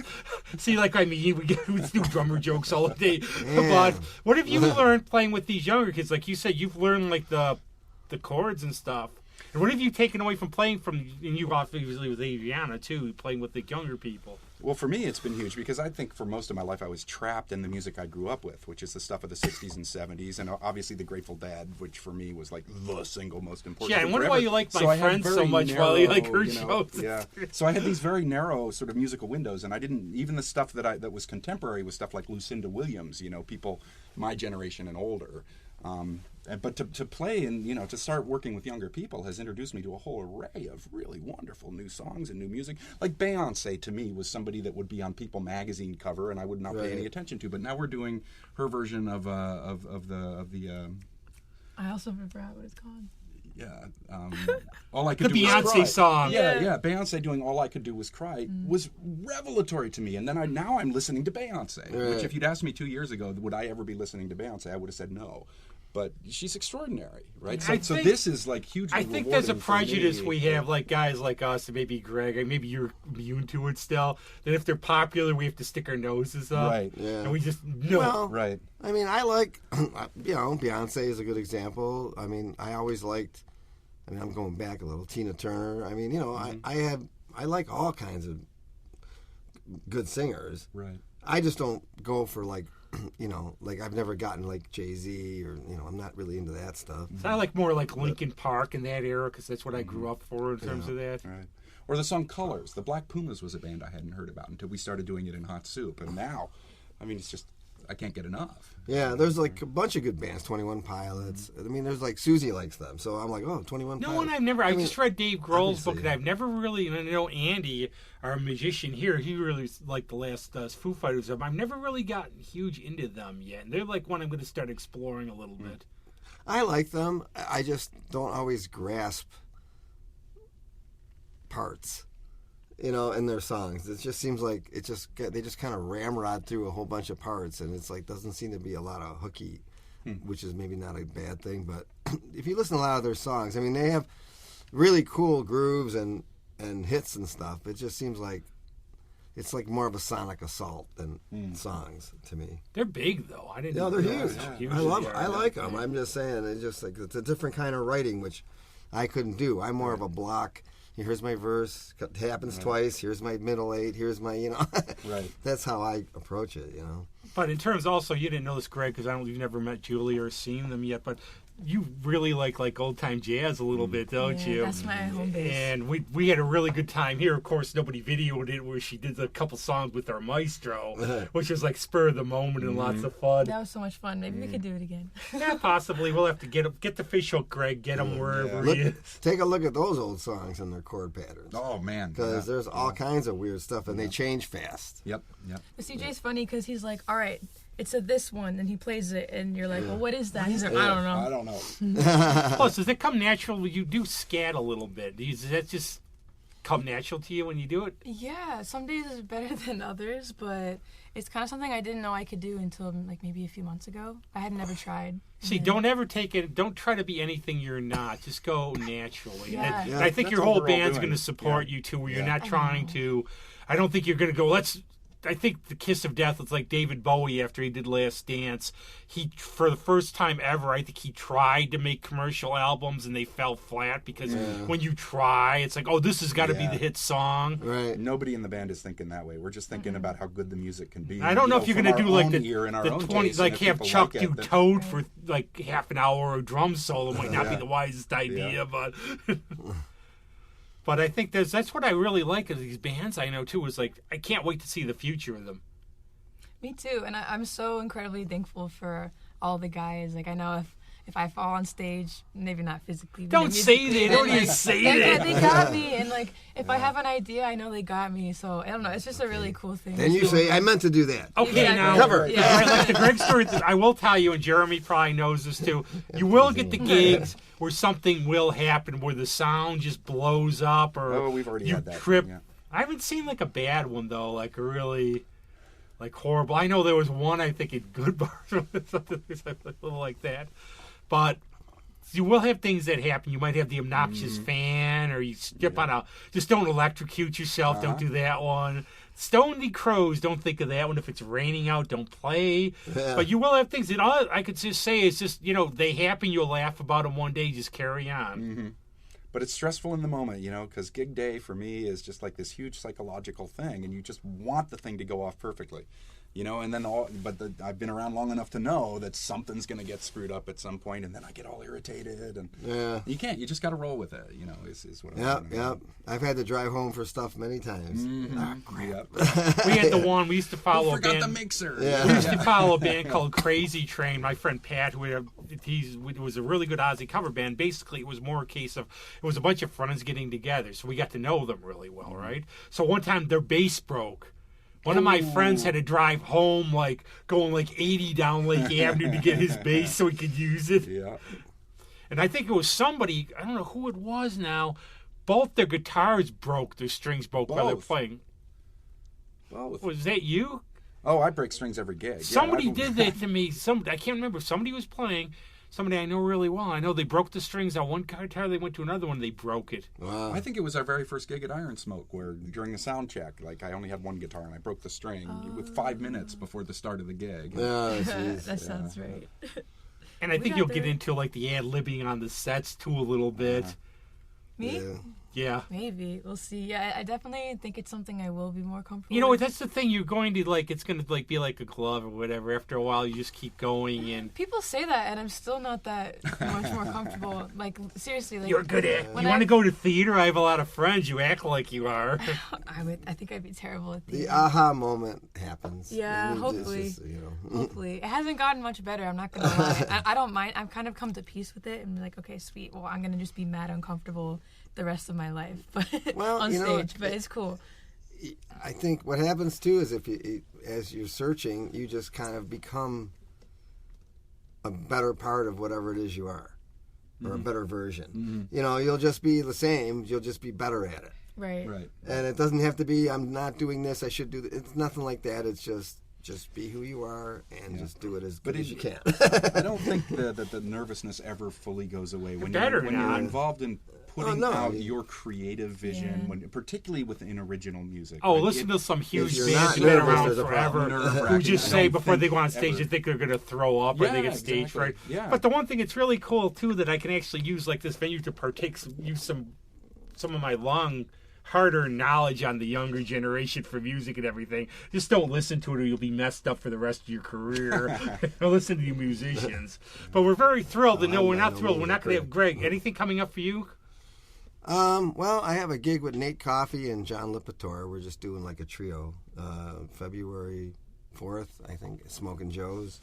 See, like I mean, we do drummer jokes all day. But what have you learned playing with these younger kids? Like you said, you've learned like the chords and stuff. And what have you taken away from playing from? And you obviously with Adriana too, playing with the younger people. Well, for me, it's been huge because I think for most of my life I was trapped in the music I grew up with, which is the stuff of the 60s and 70s, and obviously the Grateful Dead, which for me was like the single most important Yeah, I thing wonder forever. why you like My So I had Friends so very much while you like her narrow, shows. Yeah. So I had these very narrow sort of musical windows, and I didn't, even the stuff that was contemporary was stuff like Lucinda Williams, people my generation and older. But to play and to start working with younger people has introduced me to a whole array of really wonderful new songs and new music. Like Beyonce to me was somebody that would be on People magazine cover and I would not pay any attention to. But now we're doing her version of the. I also forgot what it's called. Yeah, all I could The do was Beyonce cry. song. Yeah. Beyonce doing All I Could Do Was Cry was revelatory to me. And then now I'm listening to Beyonce, which if you'd asked me 2 years ago, would I ever be listening to Beyonce, I would have said no. But she's extraordinary, right? So this is like hugely I think there's a rewarding for me. prejudice we have, like guys like us, and maybe Greg, and maybe you're immune to it still, that if they're popular, we have to stick our noses up. Right. Yeah. And we just, no. Well, Right. I mean, I like, Beyonce is a good example. I mean, I always liked, I'm going back a little, Tina Turner. I mean, I like all kinds of good singers. Right. I just don't go for like I've never gotten like Jay-Z or, I'm not really into that stuff. So I like more like Linkin Park in that era because that's what I grew up for in terms of that. Right. Or the song Colors. The Black Pumas was a band I hadn't heard about until we started doing it in Hot Soup. And now, it's just, I can't get enough. Yeah, there's like a bunch of good bands, 21 Pilots. I mean, there's like Susie likes them. So I'm like, 21 Pilots. No, and I've never, I just read Dave Grohl's book, obviously, and I've never really, and I know Andy, our magician here, he really liked the last Foo Fighters album. I've never really gotten huge into them yet, and they're like one I'm going to start exploring a little bit. I like them. I just don't always grasp parts, in their songs. It just seems like they just kind of ramrod through a whole bunch of parts, and it's like doesn't seem to be a lot of hooky, which is maybe not a bad thing. But if you listen to a lot of their songs, they have really cool grooves and hits and stuff. It just seems like it's like more of a sonic assault than songs to me. They're big, though. I didn't Yeah, they're realize huge. how huge I love they it. are. I like them. I'm just saying, it's just like it's a different kind of writing, which I couldn't do. I'm more of a block. Here's my verse. It happens twice. Here's my middle eight. Here's my, Right. That's how I approach it, But in terms also, you didn't know this, Greg, because you've never met Julie or seen them yet, but you really like old-time jazz a little bit, don't you? That's my home base. And we had a really good time here. Of course, nobody videoed it where she did a couple songs with our maestro, which was like spur of the moment and lots of fun. That was so much fun. Maybe we could do it again. Yeah, possibly. We'll have to get the fish hook, Greg. Get him wherever he is. Take a look at those old songs and their chord patterns. Oh, man. Because there's all kinds of weird stuff, and they change fast. Yep. But CJ's funny because he's like, all right, it's a this one, and he plays it, and you're like, well, what is that? He's like, I don't know. I don't know. Plus, does it come natural? You do scat a little bit. Does that just come natural to you when you do it? Yeah, some days is better than others, but it's kind of something I didn't know I could do until like maybe a few months ago. I had never tried. See, don't ever take it. Don't try to be anything you're not. Just go naturally. Yeah. And I think That's your what whole we're all band's doing. going to support you too. Where you're not I trying know. to. I don't think you're going to go. I think the Kiss of Death was like David Bowie after he did Last Dance. He, for the first time ever, I think he tried to make commercial albums and they fell flat because when you try, it's like, oh, this has got to be the hit song. Right. Nobody in the band is thinking that way. We're just thinking about how good the music can be. I don't know if you're from going to our do like own ear and our the own 20, taste, like and if have people Chuck like it, do then- Toad for like half an hour or a drum solo might not be the wisest idea, Yeah. but. But I think that's what I really like of these bands I know too. Is like I can't wait to see the future of them. Me too, and I'm so incredibly thankful for all the guys. Like I know if I fall on stage, maybe not physically. But Don't say musically, that. Don't then, even like, say they, that. They got me, and like if I have an idea, I know they got me. So I don't know. It's just a really cool thing. Then you say, I meant to do that. Okay, Exactly. now Cover. All right, like the Greg story. I will tell you, and Jeremy probably knows this too. You will get the gigs where something will happen, where the sound just blows up, or Oh, we've already you had that. trip. Yeah. I haven't seen like a bad one though, like a really. Like horrible. I know there was one I think in Good Bar, something a little like that. But you will have things that happen. You might have the obnoxious fan, or you step on a. Just don't electrocute yourself. Don't do that one. Stony Crows. Don't think of that one. If it's raining out, don't play. Yeah. But you will have things that all I could just say is just they happen. You'll laugh about them one day. Just carry on. But it's stressful in the moment, because gig day for me is just like this huge psychological thing, and you just want the thing to go off perfectly. And then I've been around long enough to know that something's going to get screwed up at some point, and then I get all irritated, and you just got to roll with it, is what I'm saying. Yep. I've had to drive home for stuff many times. Crap. We had we used to follow a band. The mixer. Yeah. We used to follow a band called Crazy Train. My friend Pat, he was a really good Ozzy cover band. Basically, it was more a case of it was a bunch of friends getting together, so we got to know them really well, right? So one time their bass broke. One of my friends had to drive home, going 80 down Lake Avenue to get his bass so he could use it. Yeah. And I think it was somebody, I don't know who it was now, both their guitars broke, their strings broke while they were playing. Both. Was that you? Oh, I break strings every gig. Somebody did that to me. I can't remember. Somebody was playing. Somebody I know really well. I know they broke the strings on one guitar. They went to another one. They broke it. Wow. I think it was our very first gig at Iron Smoke, where during the sound check, I only had one guitar and I broke the string with 5 minutes before the start of the gig. Oh, geez. That sounds right. And I think you'll get into the ad-libbing on the sets too a little bit. Me? Yeah. Maybe. We'll see. Yeah, I definitely think it's something I will be more comfortable with. That's the thing. You're going to, it's going to, be like a glove or whatever. After a while, you just keep going and... People say that, and I'm still not that much more comfortable. Seriously. You're good at it. You want to go to theater? I have a lot of friends. You act like you are. I think I'd be terrible at theater. The aha moment happens. Yeah, hopefully. Hopefully. It hasn't gotten much better, I'm not going to lie. I don't mind. I've kind of come to peace with it and be like, okay, sweet. Well, I'm going to just be mad uncomfortable the rest of my life on stage, but it's cool. I think what happens too is as you're searching, you just kind of become a better part of whatever it is you are, or a better version. You'll just be the same. You'll just be better at it. Right. And it doesn't have to be, I'm not doing this, I should do this. It's nothing like that. It's just be who you are and just do it as good as you can. I don't think that the nervousness ever fully goes away when You're involved in putting out your creative vision, particularly within original music. Oh, listen to some huge bands who've been around forever who just say before they go on stage they think they're going to throw up or they get stage fright. Yeah. But the one thing that's really cool too that I can actually use this venue to use some of my harder knowledge on the younger generation for music and everything. Just don't listen to it or you'll be messed up for the rest of your career. Don't listen to the musicians. But we're very thrilled. No, we're not thrilled. We're not going to have Greg. Anything coming up for you? Well, I have a gig with Nate Coffey and John Lipitor. We're just doing a trio. February 4th, I think, Smoking Joe's.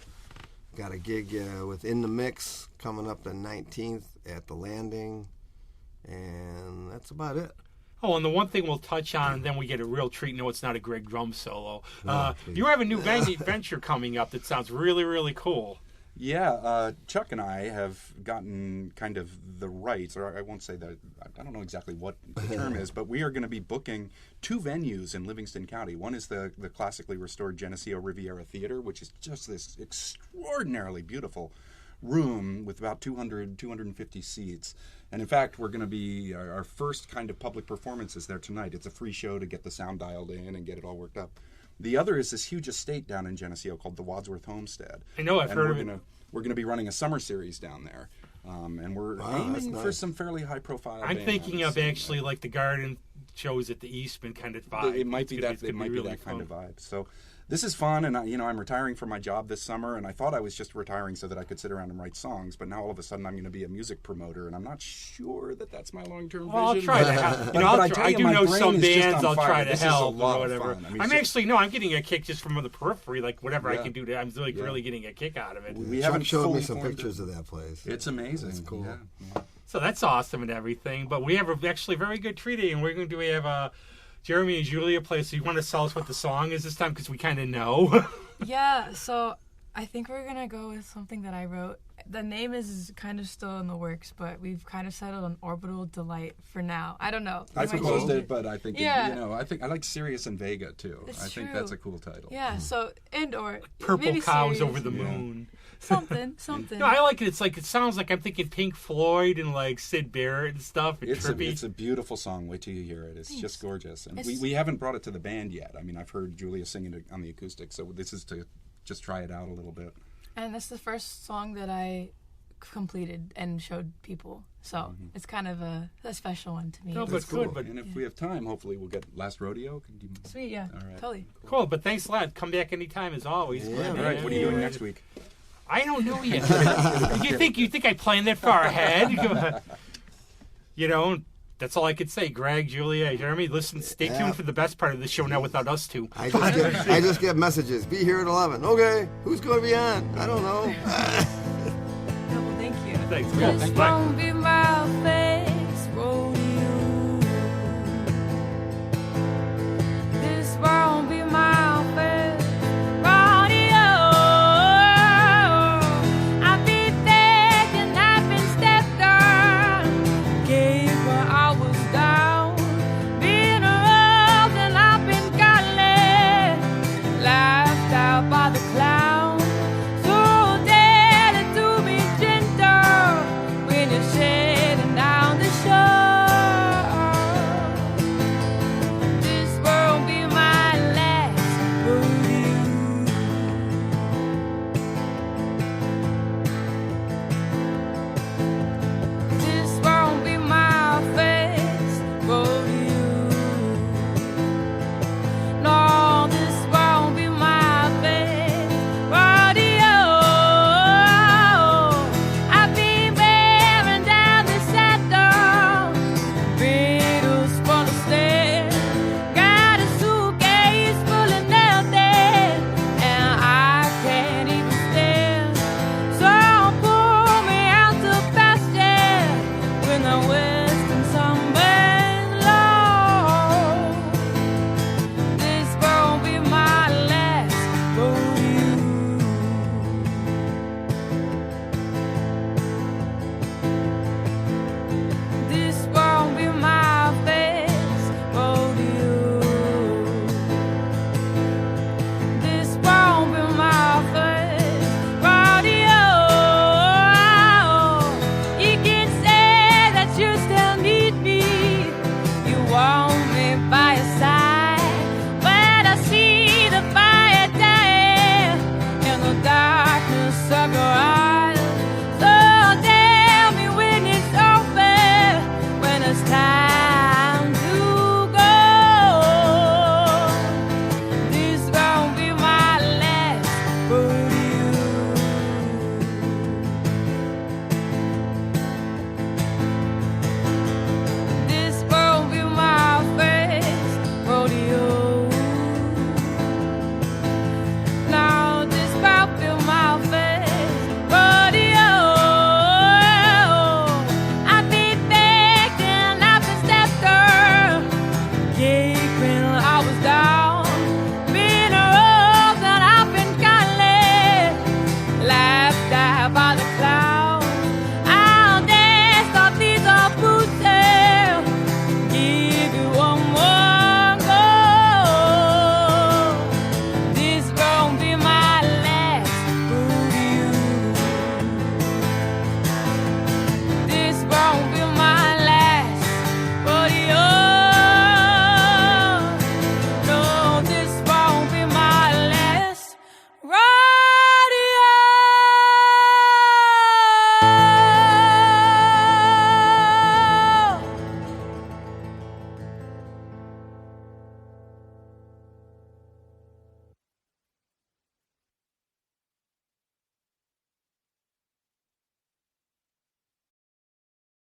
Got a gig with In the Mix coming up the 19th at the Landing. And that's about it. Oh, and the one thing we'll touch on, and then we get a real treat. No, it's not a Greg drum solo. You have a new venture coming up that sounds really, really cool. Yeah, Chuck and I have gotten kind of the rights, or I won't say that, I don't know exactly what the term is, but we are going to be booking 2 venues in Livingston County. One is the classically restored Geneseo Riviera Theater, which is just this extraordinarily beautiful room with about 250 seats. And in fact, we're going to be, our first kind of public performances there tonight. It's a free show to get the sound dialed in and get it all worked up. The other is this huge estate down in Geneseo called the Wadsworth Homestead. I know, I've heard of it. We're going to be running a summer series down there. And we're aiming for some fairly high-profile bands. I'm thinking of actually the garden shows at the Eastman kind of vibe. It might be that kind of vibe. So this is fun, and I'm retiring from my job this summer, and I thought I was just retiring so that I could sit around and write songs, but now all of a sudden I'm going to be a music promoter, and I'm not sure that that's my long-term vision. Well, I'll try to help. I do know some bands I'll try to help or whatever. I'm getting a kick just from the periphery, whatever I can do. I'm really getting a kick out of it. We haven't showed me some pictures of that place. It's amazing. It's cool. Yeah. So that's awesome and everything, but we have actually a very good treaty, and we have Jeremy and Julia play, so you want to tell us what the song is this time, because we kind of know. Yeah, so I think we're going to go with something that I wrote. The name is kind of still in the works, but we've kind of settled on Orbital Delight for now. I don't know. I proposed it, but I think, I think I like Sirius and Vega, too. I think that's a cool title. Yeah, so, and/or Purple maybe Cows Sirius. Over the Moon. Something. No, I like it. It sounds like I'm thinking Pink Floyd and Sid Barrett and stuff. It's a beautiful song. Wait till you hear it. It's just gorgeous. And we haven't brought it to the band yet. I mean, I've heard Julia singing it on the acoustic, so this is to just try it out a little bit. And that's the first song that I completed and showed people. So it's kind of a special one to me. No, but Cool. good. But And if we have time, hopefully we'll get Last Rodeo. Can you... Sweet, yeah, All right. totally. cool. But thanks a lot. Come back anytime, as always. Yeah, All right, what are you doing next week? I don't know yet. you think I planned that far ahead? You know, that's all I could say. Greg, Julia, Jeremy, listen, stay Yeah. tuned for the best part of the show now without us two. I just get messages. Be here at 11. Okay, who's going to be on? I don't know. Yeah, well, thank you. Thanks. Just Bye. won't be my